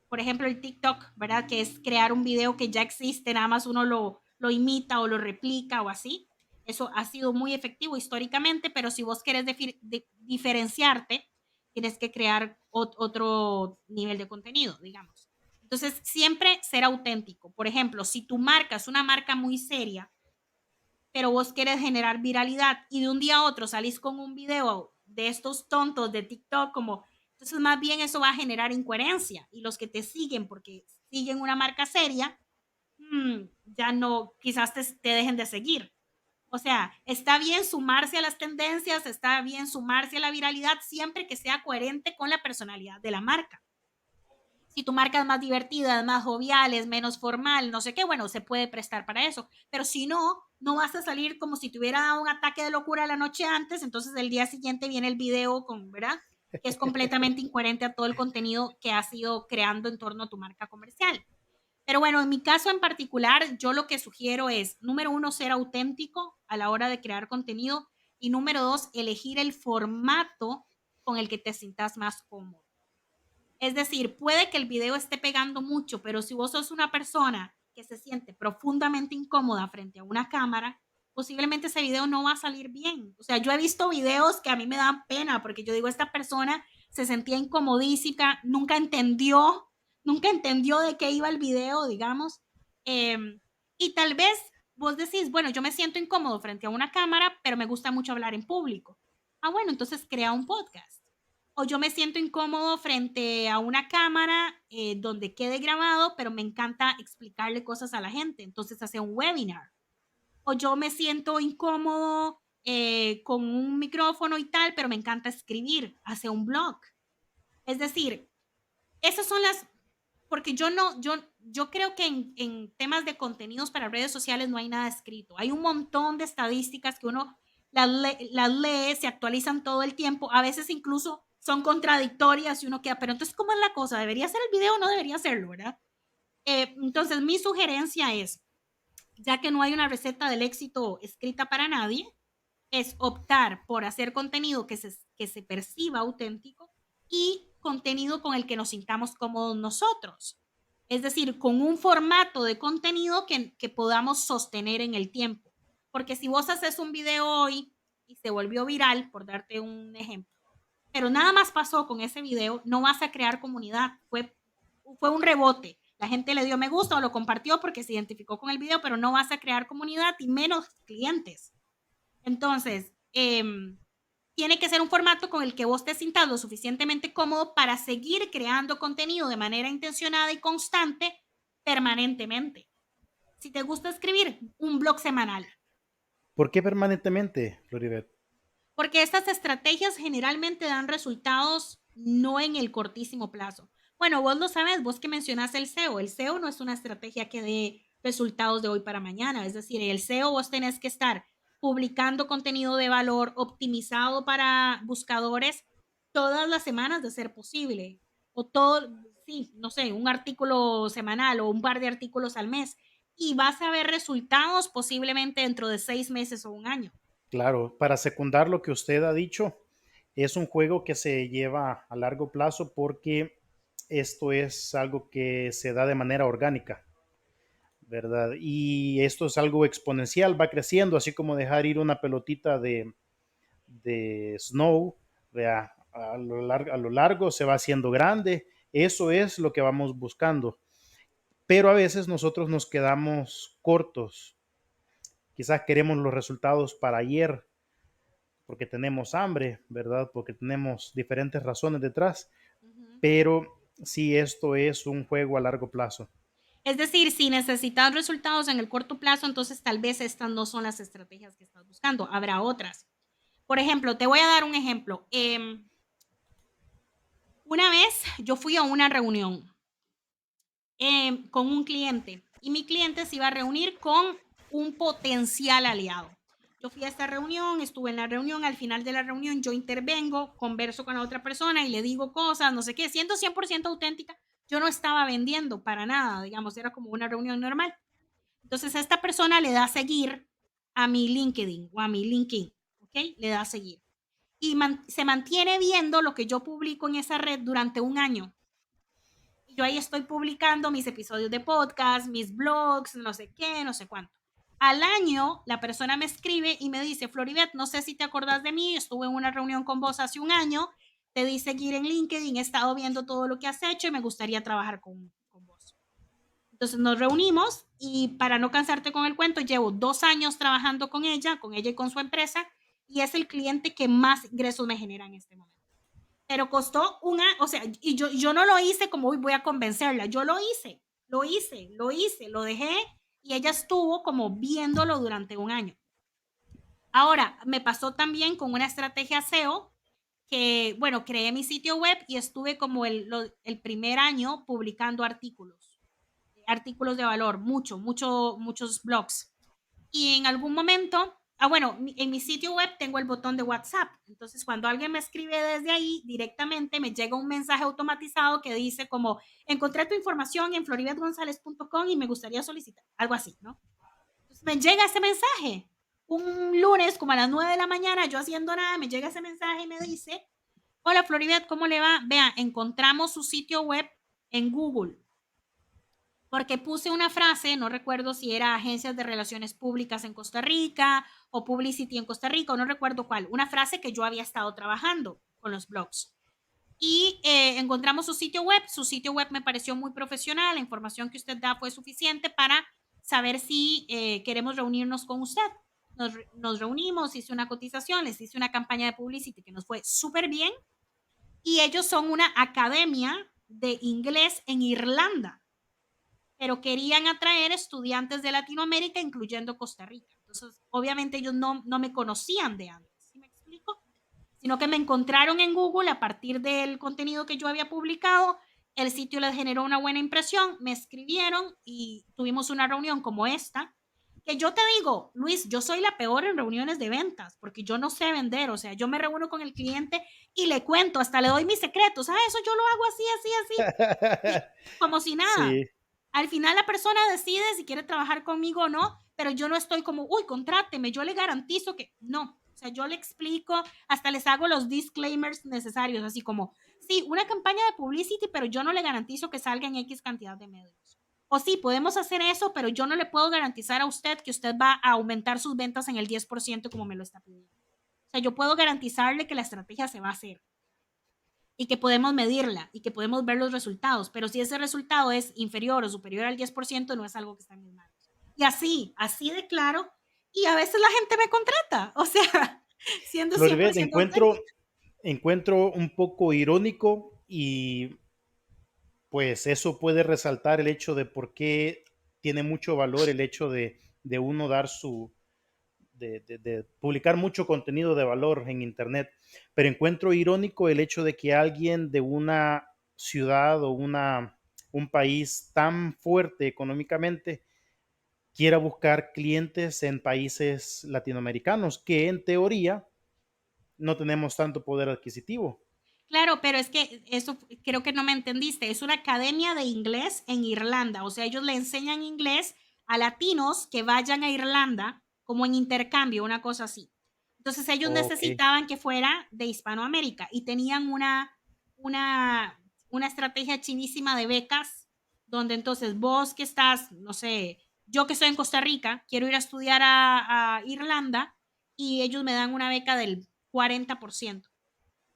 por ejemplo, el TikTok, ¿verdad? Que es crear un video que ya existe, nada más uno lo imita o lo replica o así. Eso ha sido muy efectivo históricamente, pero si vos querés diferenciarte, tienes que crear otro nivel de contenido, digamos. Entonces, siempre ser auténtico. Por ejemplo, si tu marca es una marca muy seria, pero vos querés generar viralidad y de un día a otro salís con un video de estos tontos de TikTok, como, entonces más bien eso va a generar incoherencia y los que te siguen porque siguen una marca seria, ya no, quizás te dejen de seguir. O sea, está bien sumarse a las tendencias, está bien sumarse a la viralidad siempre que sea coherente con la personalidad de la marca. Si tu marca es más divertida, es más jovial, es menos formal, no sé qué, bueno, se puede prestar para eso. Pero si no, no vas a salir como si tuviera dado un ataque de locura la noche antes, entonces el día siguiente viene el video con, ¿verdad? Que es completamente incoherente a todo el contenido que has ido creando en torno a tu marca comercial. Pero bueno, en mi caso en particular, yo lo que sugiero es, número uno, ser auténtico a la hora de crear contenido y número dos, elegir el formato con el que te sientas más cómodo. Es decir, puede que el video esté pegando mucho, pero si vos sos una persona que se siente profundamente incómoda frente a una cámara, posiblemente ese video no va a salir bien. O sea, yo he visto videos que a mí me dan pena porque yo digo, esta persona se sentía incomodísima, nunca entendió de qué iba el video, digamos. Y tal vez vos decís, bueno, yo me siento incómodo frente a una cámara, pero me gusta mucho hablar en público. Ah, bueno, entonces crea un podcast. o yo me siento incómodo frente a una cámara, donde quede grabado, pero me encanta explicarle cosas a la gente, entonces hace un webinar. O yo me siento incómodo, con un micrófono y tal, pero me encanta escribir, hace un blog. Es decir, esas son las porque yo no yo creo que en temas de contenidos para redes sociales no hay nada escrito. Hay un montón de estadísticas que uno las lee, se actualizan todo el tiempo, a veces incluso son contradictorias y uno queda, pero entonces, ¿cómo es la cosa? ¿Debería ser el video o no debería serlo, verdad? Entonces, mi sugerencia es, ya que no hay una receta del éxito escrita para nadie, es optar por hacer contenido que se perciba auténtico y contenido con el que nos sintamos cómodos nosotros. Es decir, con un formato de contenido que podamos sostener en el tiempo. Porque si vos haces un video hoy y se volvió viral, por darte un ejemplo, pero nada más pasó con ese video, no vas a crear comunidad. Fue un rebote. La gente le dio me gusta o lo compartió porque se identificó con el video, pero no vas a crear comunidad y menos clientes. Entonces, tiene que ser un formato con el que vos te sientas lo suficientemente cómodo para seguir creando contenido de manera intencionada y constante permanentemente. Si te gusta escribir, un blog semanal. ¿Por qué permanentemente, Floribet? Porque estas estrategias generalmente dan resultados no en el cortísimo plazo. Bueno, vos lo sabes, vos que mencionaste el SEO. El SEO no es una estrategia que dé resultados de hoy para mañana. Es decir, el SEO vos tenés que estar publicando contenido de valor optimizado para buscadores todas las semanas de ser posible. O todo, sí, no sé, un artículo semanal o un par de artículos al mes. Y vas a ver resultados posiblemente dentro de 6 meses o un año. Claro, para secundar lo que usted ha dicho, es un juego que se lleva a largo plazo porque esto es algo que se da de manera orgánica, ¿verdad? Y esto es algo exponencial, va creciendo, así como dejar ir una pelotita de snow, ¿verdad? A lo largo se va haciendo grande, eso es lo que vamos buscando. Pero a veces nosotros nos quedamos cortos, quizás queremos los resultados para ayer, porque tenemos hambre, ¿verdad? Porque tenemos diferentes razones detrás, Ujú. pero sí esto es un juego a largo plazo. Es decir, si necesitas resultados en el corto plazo, entonces tal vez estas no son las estrategias que estás buscando. Habrá otras. Por ejemplo, te voy a dar un ejemplo. Una vez yo fui a una reunión con un cliente y mi cliente se iba a reunir con un potencial aliado. Yo fui a esta reunión, estuve en la reunión, al final de la reunión yo intervengo, converso con la otra persona y le digo cosas, no sé qué, siendo 100% auténtica, yo no estaba vendiendo para nada, digamos, era como una reunión normal. Entonces, esta persona le da a seguir a mi LinkedIn o a mi LinkedIn, ¿ok? Le da a seguir. Y se mantiene viendo lo que yo publico en esa red durante un año. Y yo ahí estoy publicando mis episodios de podcast, mis blogs, no sé qué, no sé cuánto. Al año, la persona me escribe y me dice, Floribet, no sé si te acordás de mí, estuve en una reunión con vos hace un año, te di seguir en LinkedIn, he estado viendo todo lo que has hecho y me gustaría trabajar con vos. Entonces nos reunimos y para no cansarte con el cuento, llevo 2 años trabajando con ella y con su empresa, y es el cliente que más ingresos me genera en este momento. Pero costó o sea, y yo no lo hice como voy a convencerla, yo lo dejé y ella estuvo como viéndolo durante un año. Ahora, me pasó también con una estrategia SEO que, bueno, creé mi sitio web y estuve como el primer año publicando artículos de valor, muchos blogs. Y en algún momento, bueno, en mi sitio web tengo el botón de WhatsApp. Entonces, cuando alguien me escribe desde ahí, directamente me llega un mensaje automatizado que dice como, encontré tu información en floribetgonzalez.com y me gustaría solicitar, algo así, ¿no? Entonces, me llega ese mensaje. Un lunes, como a las 9 de la mañana, yo haciendo nada, me llega ese mensaje y me dice, hola Floribet, ¿cómo le va? Vea, encontramos su sitio web en Google porque puse una frase, no recuerdo si era agencias de relaciones públicas en Costa Rica o publicity en Costa Rica, o no recuerdo cuál, una frase que yo había estado trabajando con los blogs. Y encontramos su sitio web me pareció muy profesional, la información que usted da fue suficiente para saber si queremos reunirnos con usted. Nos reunimos, hice una cotización, les hice una campaña de publicity que nos fue súper bien y ellos son una academia de inglés en Irlanda, pero querían atraer estudiantes de Latinoamérica, incluyendo Costa Rica. Entonces, obviamente ellos no me conocían de antes, ¿sí me explico? Sino que me encontraron en Google a partir del contenido que yo había publicado, el sitio les generó una buena impresión, me escribieron y tuvimos una reunión como esta, que yo te digo, Luis, yo soy la peor en reuniones de ventas, porque yo no sé vender, o sea, yo me reúno con el cliente y le cuento, hasta le doy mis secretos, eso yo lo hago así, así, así, y como si nada. Sí, Al final la persona decide si quiere trabajar conmigo o no, pero yo no estoy como, uy, contráteme, yo le garantizo que no. O sea, yo le explico, hasta les hago los disclaimers necesarios, así como, sí, una campaña de publicity, pero yo no le garantizo que salga en X cantidad de medios. O sí, podemos hacer eso, pero yo no le puedo garantizar a usted que usted va a aumentar sus ventas en el 10% como me lo está pidiendo. O sea, yo puedo garantizarle que la estrategia se va a hacer y que podemos medirla y que podemos ver los resultados, pero si ese resultado es inferior o superior al 10%, no es algo que está en mis manos. Y así de claro, y a veces la gente me contrata, o sea, siendo cien por Floribet, ciento auténtica. encuentro un poco irónico y pues eso puede resaltar el hecho de por qué tiene mucho valor el hecho de uno dar de publicar mucho contenido de valor en Internet. Pero encuentro irónico el hecho de que alguien de una ciudad o un país tan fuerte económicamente quiera buscar clientes en países latinoamericanos, que en teoría no tenemos tanto poder adquisitivo. Claro, pero es que eso creo que no me entendiste. Es una academia de inglés en Irlanda. O sea, ellos le enseñan inglés a latinos que vayan a Irlanda como en intercambio, una cosa así. Entonces ellos Ok, necesitaban que fuera de Hispanoamérica y tenían una, una estrategia chivísima de becas, donde entonces vos que estás, no sé, yo que estoy en Costa Rica, quiero ir a estudiar a Irlanda y ellos me dan una beca del 40%.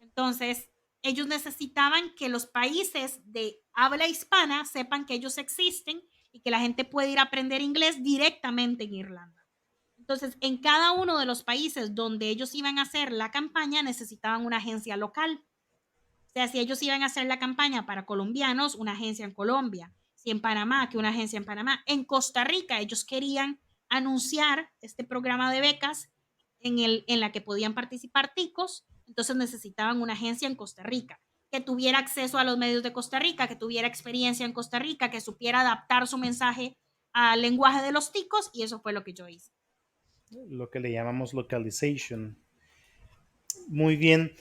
Entonces, ellos necesitaban que los países de habla hispana sepan que ellos existen y que la gente puede ir a aprender inglés directamente en Irlanda. Entonces, en cada uno de los países donde ellos iban a hacer la campaña, necesitaban una agencia local. O sea, si ellos iban a hacer la campaña para colombianos, una agencia en Colombia. Si en Panamá, que una agencia en Panamá. En Costa Rica, ellos querían anunciar este programa de becas en la que podían participar ticos, entonces necesitaban una agencia en Costa Rica que tuviera acceso a los medios de Costa Rica, que tuviera experiencia en Costa Rica, que supiera adaptar su mensaje al lenguaje de los ticos, y eso fue lo que yo hice. lo que le llamamos localization. Muy bien.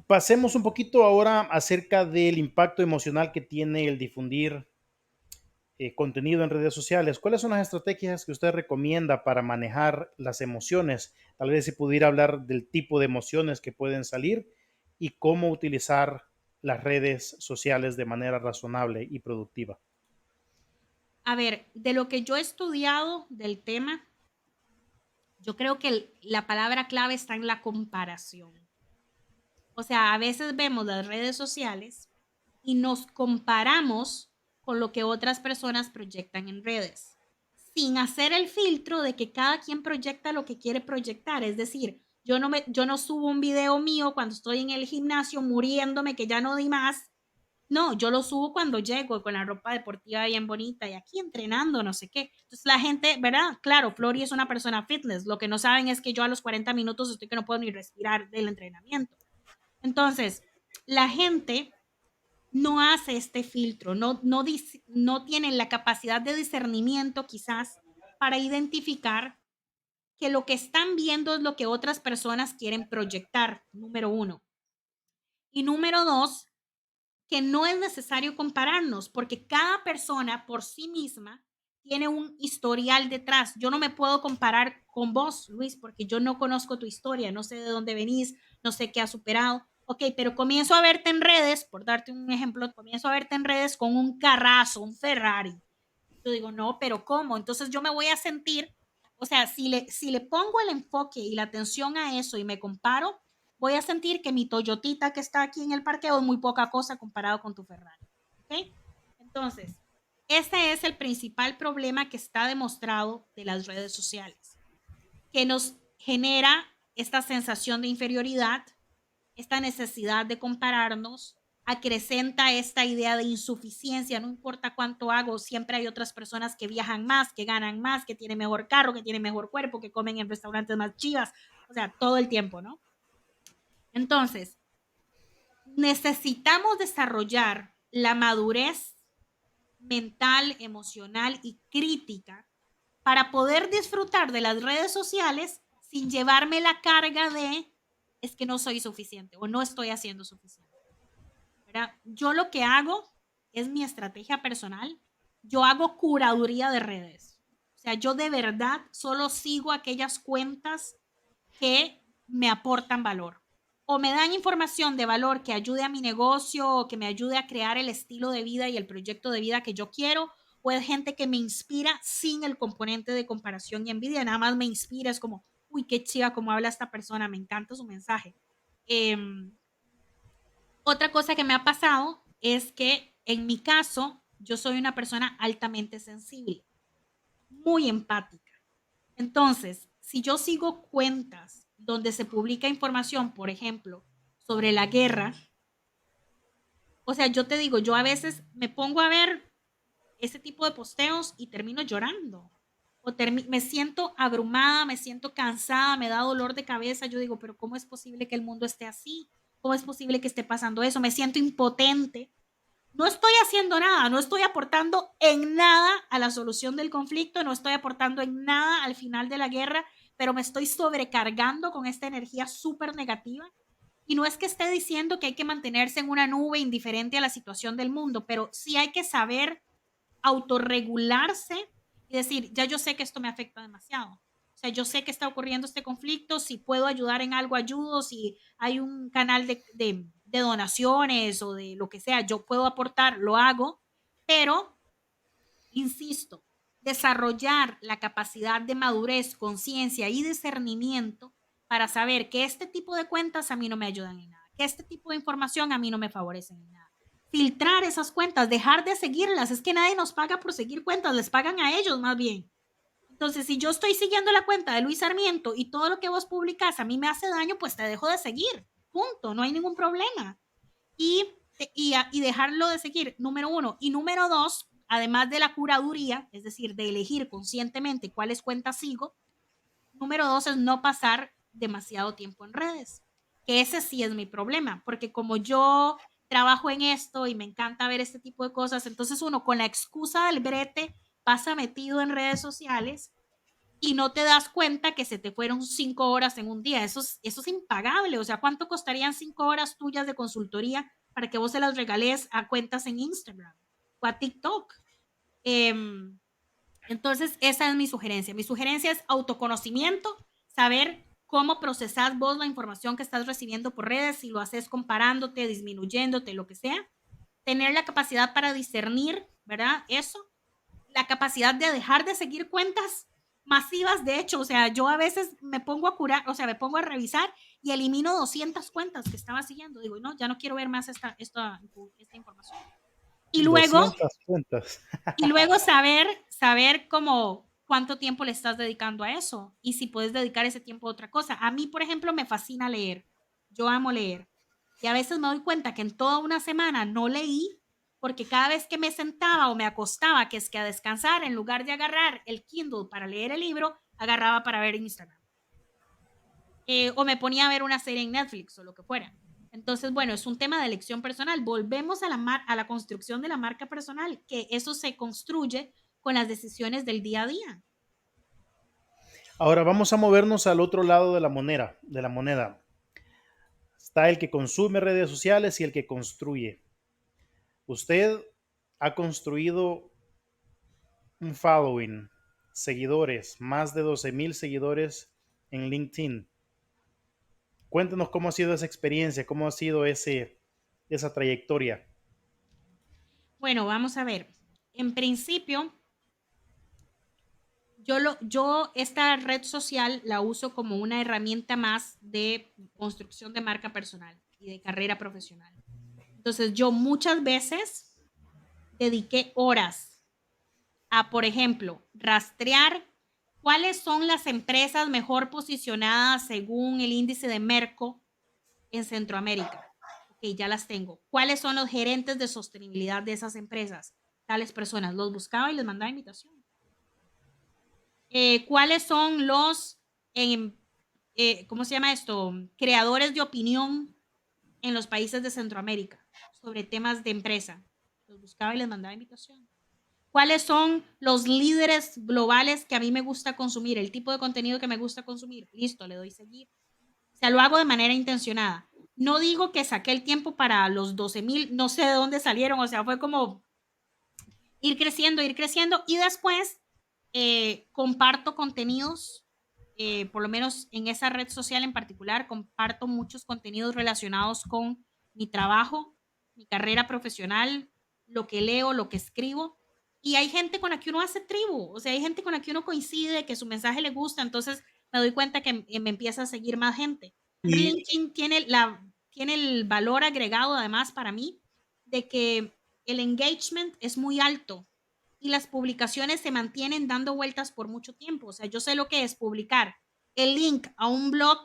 Pasemos un poquito ahora acerca del impacto emocional que tiene el difundir contenido en redes sociales. ¿Cuáles son las estrategias que usted recomienda para manejar las emociones? Tal vez si pudiera hablar del tipo de emociones que pueden salir y cómo utilizar las redes sociales de manera razonable y productiva. A ver, de lo que yo he estudiado del tema, yo creo que la palabra clave está en la comparación. O sea, a veces vemos las redes sociales y nos comparamos con lo que otras personas proyectan en redes, sin hacer el filtro de que cada quien proyecta lo que quiere proyectar. Es decir, yo no subo un video mío cuando estoy en el gimnasio muriéndome que ya no di más. No, yo lo subo cuando llego con la ropa deportiva bien bonita y aquí entrenando, no sé qué. Entonces la gente, ¿verdad? Claro, Flori es una persona fitness. Lo que no saben es que yo a los 40 minutos estoy que no puedo ni respirar del entrenamiento. Entonces, la gente no hace este filtro, no tienen la capacidad de discernimiento quizás para identificar que lo que están viendo es lo que otras personas quieren proyectar, número uno. Y número dos, que no es necesario compararnos porque cada persona por sí misma tiene un historial detrás. Yo no me puedo comparar con vos, Luis, porque yo no conozco tu historia, no sé de dónde venís, no sé qué has superado. Ok, pero comienzo a verte en redes, por darte un ejemplo, comienzo a verte en redes con un carrazo, un Ferrari. Yo digo, no, pero ¿cómo? Entonces yo me voy a sentir, o sea, si le pongo el enfoque y la atención a eso y me comparo, voy a sentir que mi Toyotita que está aquí en el parqueo es muy poca cosa comparado con tu Ferrari. ¿Ok? Entonces, ese es el principal problema que está demostrado de las redes sociales, que nos genera esta sensación de inferioridad, esta necesidad de compararnos, acrecenta esta idea de insuficiencia, no importa cuánto hago, siempre hay otras personas que viajan más, que ganan más, que tienen mejor carro, que tienen mejor cuerpo, que comen en restaurantes más chivas, o sea, todo el tiempo, ¿no? Entonces, necesitamos desarrollar la madurez mental, emocional y crítica para poder disfrutar de las redes sociales sin llevarme la carga de es que no soy suficiente o no estoy haciendo suficiente. ¿Verdad? Yo lo que hago es mi estrategia personal. Yo hago curaduría de redes. O sea, yo de verdad solo sigo aquellas cuentas que me aportan valor o me dan información de valor que ayude a mi negocio o que me ayude a crear el estilo de vida y el proyecto de vida que yo quiero, o es gente que me inspira sin el componente de comparación y envidia, nada más me inspira, es como, uy, qué chiva cómo habla esta persona, me encanta su mensaje. Otra cosa que me ha pasado es que en mi caso, yo soy una persona altamente sensible, muy empática. Entonces, si yo sigo cuentas donde se publica información, por ejemplo, sobre la guerra, o sea, yo te digo, yo a veces me pongo a ver ese tipo de posteos y termino llorando. Me siento abrumada, me siento cansada, me da dolor de cabeza. Yo digo, pero ¿cómo es posible que el mundo esté así? ¿Cómo es posible que esté pasando eso? Me siento impotente. No estoy haciendo nada, no estoy aportando en nada a la solución del conflicto, no estoy aportando en nada al final de la guerra, pero me estoy sobrecargando con esta energía súper negativa. Y no es que esté diciendo que hay que mantenerse en una nube indiferente a la situación del mundo, pero sí hay que saber autorregularse y decir, ya yo sé que esto me afecta demasiado. O sea, yo sé que está ocurriendo este conflicto, si puedo ayudar en algo, ayudo, si hay un canal de donaciones o de lo que sea, yo puedo aportar, lo hago, pero, insisto, desarrollar la capacidad de madurez, conciencia y discernimiento para saber que este tipo de cuentas a mí no me ayudan en nada, que este tipo de información a mí no me favorece en nada. Filtrar esas cuentas, dejar de seguirlas. Es que nadie nos paga por seguir cuentas, les pagan a ellos más bien. Entonces, si yo estoy siguiendo la cuenta de Luis Sarmiento y todo lo que vos publicás a mí me hace daño, pues te dejo de seguir. Punto, no hay ningún problema. Y, y dejarlo de seguir, número uno. Y número dos, además de la curaduría, es decir, de elegir conscientemente cuáles cuentas sigo, número dos es no pasar demasiado tiempo en redes, que ese sí es mi problema, porque como yo trabajo en esto y me encanta ver este tipo de cosas, entonces uno con la excusa del brete pasa metido en redes sociales y no te das cuenta que se te fueron 5 horas en un día. Eso es impagable. O sea, ¿cuánto costarían 5 horas tuyas de consultoría para que vos se las regales a cuentas en Instagram o a TikTok? Entonces, esa es mi sugerencia. Mi sugerencia es autoconocimiento, saber cómo procesas vos la información que estás recibiendo por redes, si lo haces comparándote, disminuyéndote, lo que sea. Tener la capacidad para discernir, ¿verdad? Eso. La capacidad de dejar de seguir cuentas masivas. De hecho, o sea, yo a veces me pongo a curar, o sea, me pongo a revisar y elimino 200 cuentas que estaba siguiendo. Digo, no, ya no quiero ver más esta información. Y luego 200 cuentas. y luego saber cómo cuánto tiempo le estás dedicando a eso y si puedes dedicar ese tiempo a otra cosa. A mí, por ejemplo, me fascina leer. Yo amo leer. Y a veces me doy cuenta que en toda una semana no leí porque cada vez que me sentaba o me acostaba, que es que a descansar, en lugar de agarrar el Kindle para leer el libro, agarraba para ver Instagram. O me ponía a ver una serie en Netflix o lo que fuera. Entonces, bueno, es un tema de elección personal. Volvemos a la construcción de la marca personal, que eso se construye con las decisiones del día a día. Ahora vamos a movernos al otro lado de la moneda, Está el que consume redes sociales y el que construye. Usted ha construido un following, seguidores, más de 12,000 seguidores en LinkedIn. Cuéntanos cómo ha sido esa experiencia, cómo ha sido esa trayectoria. Bueno, vamos a ver. En principio, yo esta red social la uso como una herramienta más de construcción de marca personal y de carrera profesional. Entonces, yo muchas veces dediqué horas a, por ejemplo, rastrear cuáles son las empresas mejor posicionadas según el índice de Merco en Centroamérica. Ok, ya las tengo. ¿Cuáles son los gerentes de sostenibilidad de esas empresas? Tales personas. Los buscaba y les mandaba invitación. ¿Cuáles son los, em, ¿cómo se llama esto? Creadores de opinión en los países de Centroamérica sobre temas de empresa. Los buscaba y les mandaba invitación. ¿Cuáles son los líderes globales que a mí me gusta consumir? El tipo de contenido que me gusta consumir. Listo, le doy seguir. O sea, lo hago de manera intencionada. No digo que saqué el tiempo para los 12,000, no sé de dónde salieron, o sea, fue como ir creciendo y después comparto contenidos, por lo menos en esa red social en particular, comparto muchos contenidos relacionados con mi trabajo, mi carrera profesional, lo que leo, lo que escribo. Y hay gente con la que uno hace tribu, o sea, hay gente con la que uno coincide, que su mensaje le gusta, entonces me doy cuenta que me empieza a seguir más gente. Y, LinkedIn tiene el valor agregado además para mí de que el engagement es muy alto y las publicaciones se mantienen dando vueltas por mucho tiempo. O sea, yo sé lo que es publicar el link a un blog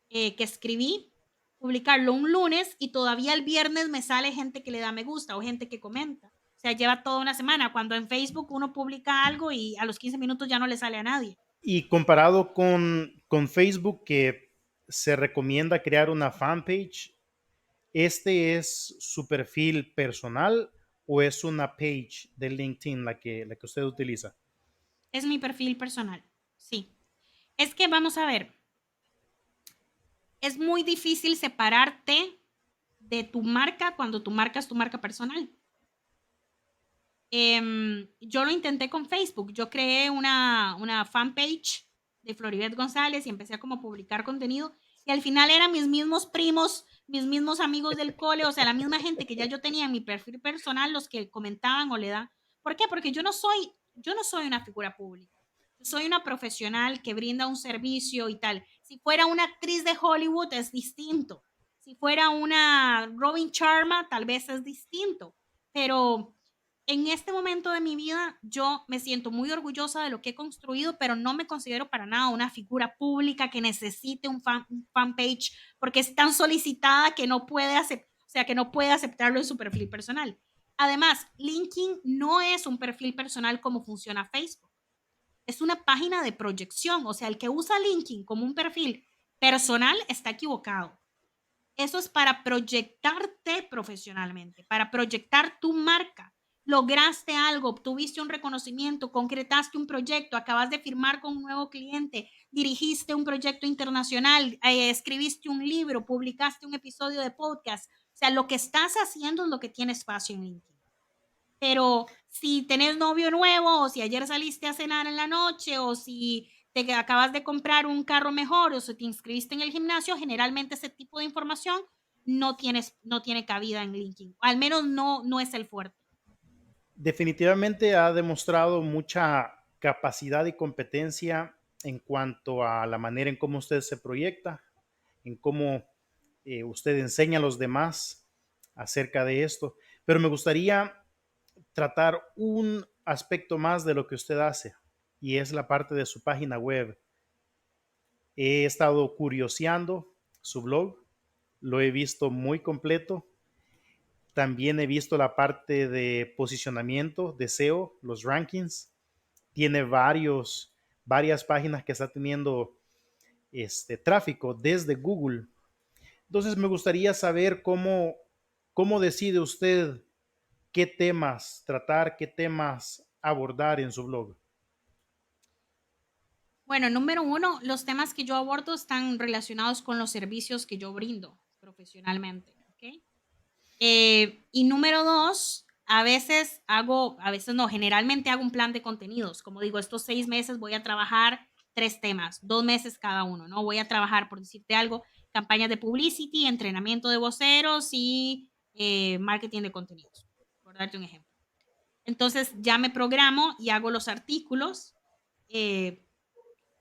que escribí, publicarlo un lunes y todavía el viernes me sale gente que le da me gusta o gente que comenta. O sea, lleva toda una semana. Cuando en Facebook uno publica algo y a los 15 minutos ya no le sale a nadie. y comparado con Facebook, que se recomienda crear una fanpage, ¿este es su perfil personal o es una page de LinkedIn la que usted utiliza? Es mi perfil personal. Sí. Es que vamos a ver, es muy difícil separarte de tu marca cuando tu marca es tu marca personal. Yo lo intenté con Facebook. Yo creé una fanpage de Floribet González y empecé a como publicar contenido. Y al final eran mis mismos primos, mis mismos amigos del cole, o sea, la misma gente que ya yo tenía en mi perfil personal, los que comentaban o le dan. ¿Por qué? Porque yo no soy una figura pública. Yo soy una profesional que brinda un servicio y tal. Si fuera una actriz de Hollywood es distinto. Si fuera una Robin Sharma, tal vez es distinto. Pero en este momento de mi vida yo me siento muy orgullosa de lo que he construido, pero no me considero para nada una figura pública que necesite un fanpage porque es tan solicitada que no puede o sea, que no puede aceptarlo en su perfil personal. Además, LinkedIn no es un perfil personal como funciona Facebook. Es una página de proyección, o sea, el que usa LinkedIn como un perfil personal está equivocado. Eso es para proyectarte profesionalmente, para proyectar tu marca. Lograste algo, obtuviste un reconocimiento, concretaste un proyecto, acabas de firmar con un nuevo cliente, dirigiste un proyecto internacional, escribiste un libro, publicaste un episodio de podcast. O sea, lo que estás haciendo es lo que tiene espacio en LinkedIn. Pero si tenés novio nuevo, o si ayer saliste a cenar en la noche, o si te acabas de comprar un carro mejor, o si te inscribiste en el gimnasio, generalmente ese tipo de información no tiene cabida en LinkedIn. Al menos no es el fuerte. Definitivamente ha demostrado mucha capacidad y competencia en cuanto a la manera en cómo usted se proyecta, en cómo usted enseña a los demás acerca de esto. Pero me gustaría tratar un aspecto más de lo que usted hace y es la parte de su página web. He estado curioseando su blog, lo he visto muy completo. También he visto la parte de posicionamiento de SEO, los rankings. Tiene varias páginas que está teniendo tráfico desde Google. Entonces me gustaría saber cómo decide usted qué temas tratar, qué temas abordar en su blog. Bueno, número uno, los temas que yo abordo están relacionados con los servicios que yo brindo profesionalmente. ¿Ok? Y número dos, a veces no, generalmente hago un plan de contenidos. Como digo, estos 6 meses voy a trabajar 3 temas, 2 meses cada uno, ¿no? Voy a trabajar, por decirte algo, campañas de publicity, entrenamiento de voceros y marketing de contenidos, por darte un ejemplo. Entonces ya me programo y hago los artículos eh,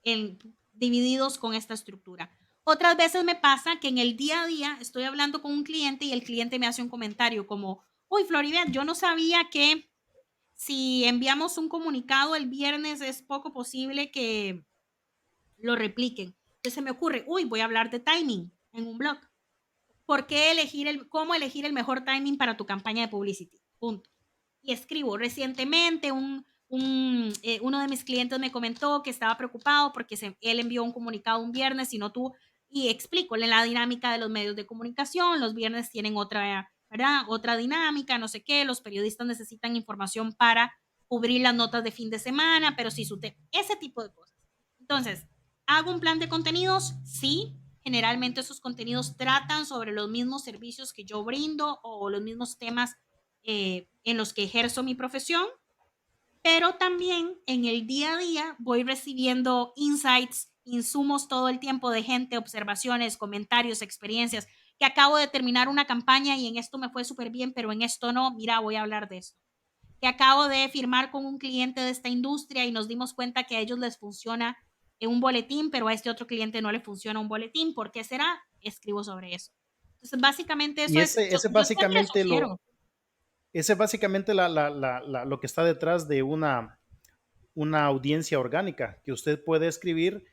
en, divididos con esta estructura. Otras veces me pasa que en el día a día estoy hablando con un cliente y el cliente me hace un comentario como, uy, Floribet, yo no sabía que si enviamos un comunicado el viernes es poco posible que lo repliquen. Entonces se me ocurre, uy, voy a hablar de timing en un blog. cómo elegir el mejor timing para tu campaña de publicity. Punto. Y escribo, recientemente uno de mis clientes me comentó que estaba preocupado porque él envió un comunicado un viernes y no tuvo, y explico la dinámica de los medios de comunicación, los viernes tienen otra, ¿verdad? Otra dinámica, no sé qué, los periodistas necesitan información para cubrir las notas de fin de semana, pero si ese tipo de cosas. Entonces, ¿hago un plan de contenidos? Sí, generalmente esos contenidos tratan sobre los mismos servicios que yo brindo o los mismos temas en los que ejerzo mi profesión, pero también en el día a día voy recibiendo insights, insumos todo el tiempo de gente, observaciones, comentarios, experiencias, que acabo de terminar una campaña y en esto me fue súper bien, pero en esto no, mira, voy a hablar de esto. Que acabo de firmar con un cliente de esta industria y nos dimos cuenta que a ellos les funciona un boletín, pero a este otro cliente no le funciona un boletín. ¿Por qué será? Escribo sobre eso. Entonces, básicamente Y eso es, yo siempre sugiero. ese es básicamente lo que está detrás de una audiencia orgánica, que usted puede escribir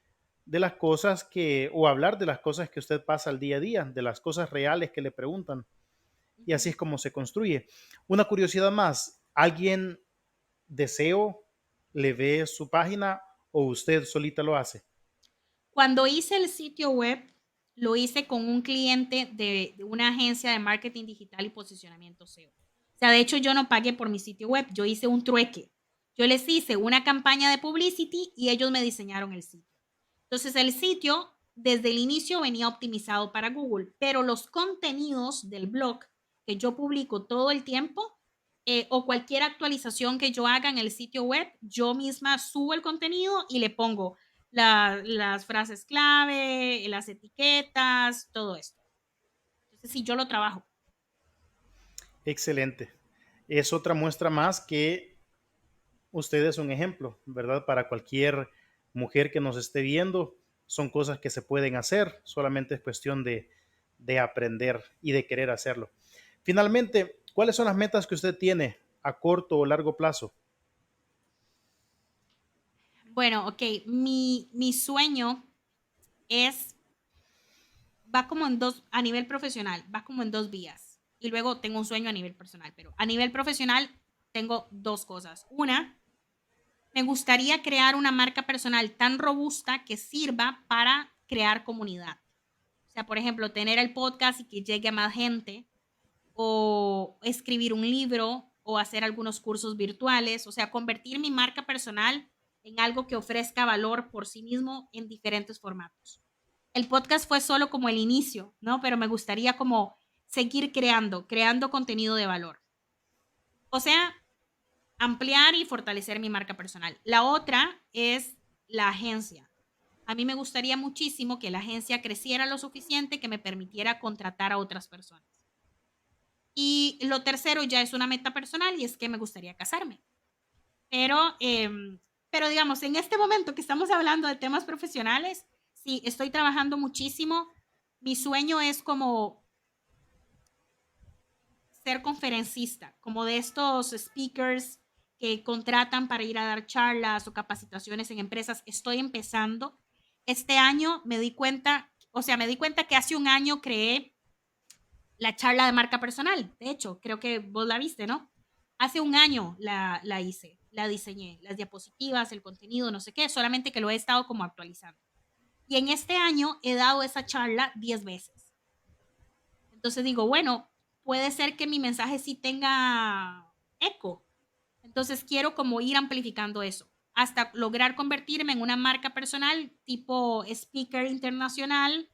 de las cosas o hablar de las cosas que usted pasa al día a día, de las cosas reales que le preguntan. Y así es como se construye. Una curiosidad más, ¿alguien deseo le ve su página o usted solita lo hace? Cuando hice el sitio web, lo hice con un cliente de una agencia de marketing digital y posicionamiento SEO. O sea, de hecho, yo no pagué por mi sitio web, yo hice un trueque. Yo les hice una campaña de publicity y ellos me diseñaron el sitio. Entonces, el sitio desde el inicio venía optimizado para Google, pero los contenidos del blog que yo publico todo el tiempo o cualquier actualización que yo haga en el sitio web, yo misma subo el contenido y le pongo las frases clave, las etiquetas, todo esto. Entonces, sí, yo lo trabajo. Excelente. Es otra muestra más que usted es un ejemplo, ¿verdad? Para cualquier mujer que nos esté viendo, son cosas que se pueden hacer, solamente es cuestión de aprender y de querer hacerlo. Finalmente, ¿cuáles son las metas que usted tiene a corto o largo plazo? Bueno, ok, mi sueño es, va como en dos, a nivel profesional, va como en dos vías. Y luego tengo un sueño a nivel personal, pero a nivel profesional tengo dos cosas. Una, me gustaría crear una marca personal tan robusta que sirva para crear comunidad. O sea, por ejemplo, tener el podcast y que llegue a más gente, o escribir un libro, o hacer algunos cursos virtuales. O sea, convertir mi marca personal en algo que ofrezca valor por sí mismo en diferentes formatos. El podcast fue solo como el inicio, ¿no? Pero me gustaría como seguir creando contenido de valor. O sea, ampliar y fortalecer mi marca personal. La otra es la agencia. A mí me gustaría muchísimo que la agencia creciera lo suficiente que me permitiera contratar a otras personas. Y lo tercero ya es una meta personal y es que me gustaría casarme. Pero, pero digamos, en este momento que estamos hablando de temas profesionales, sí, estoy trabajando muchísimo. Mi sueño es como ser conferencista, como de estos speakers que contratan para ir a dar charlas o capacitaciones en empresas. Estoy empezando. Este año me di cuenta, o sea, me di cuenta que hace un año creé la charla de marca personal. De hecho, creo que vos la viste, ¿no? Hace un año la hice, la diseñé, las diapositivas, el contenido, no sé qué, solamente que lo he estado como actualizando. Y en este año he dado esa charla 10 veces. Entonces digo, bueno, puede ser que mi mensaje sí tenga eco. Entonces quiero como ir amplificando eso hasta lograr convertirme en una marca personal tipo speaker internacional,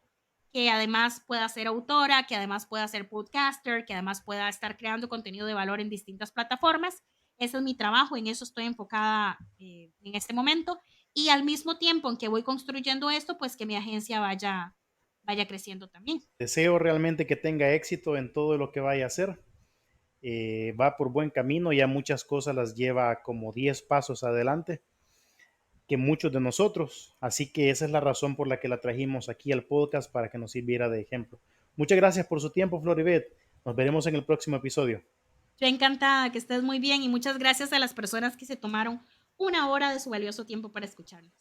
que además pueda ser autora, que además pueda ser podcaster, que además pueda estar creando contenido de valor en distintas plataformas. Ese es mi trabajo, en eso estoy enfocada en este momento. Y al mismo tiempo en que voy construyendo esto, pues que mi agencia vaya creciendo también. Deseo realmente que tenga éxito en todo lo que vaya a hacer. Va por buen camino, ya muchas cosas las lleva como 10 pasos adelante que muchos de nosotros, así que esa es la razón por la que la trajimos aquí al podcast para que nos sirviera de ejemplo. Muchas gracias por su tiempo, Floribet. Nos veremos en el próximo episodio. Yo encantada, que estés muy bien y muchas gracias a las personas que se tomaron una hora de su valioso tiempo para escucharnos.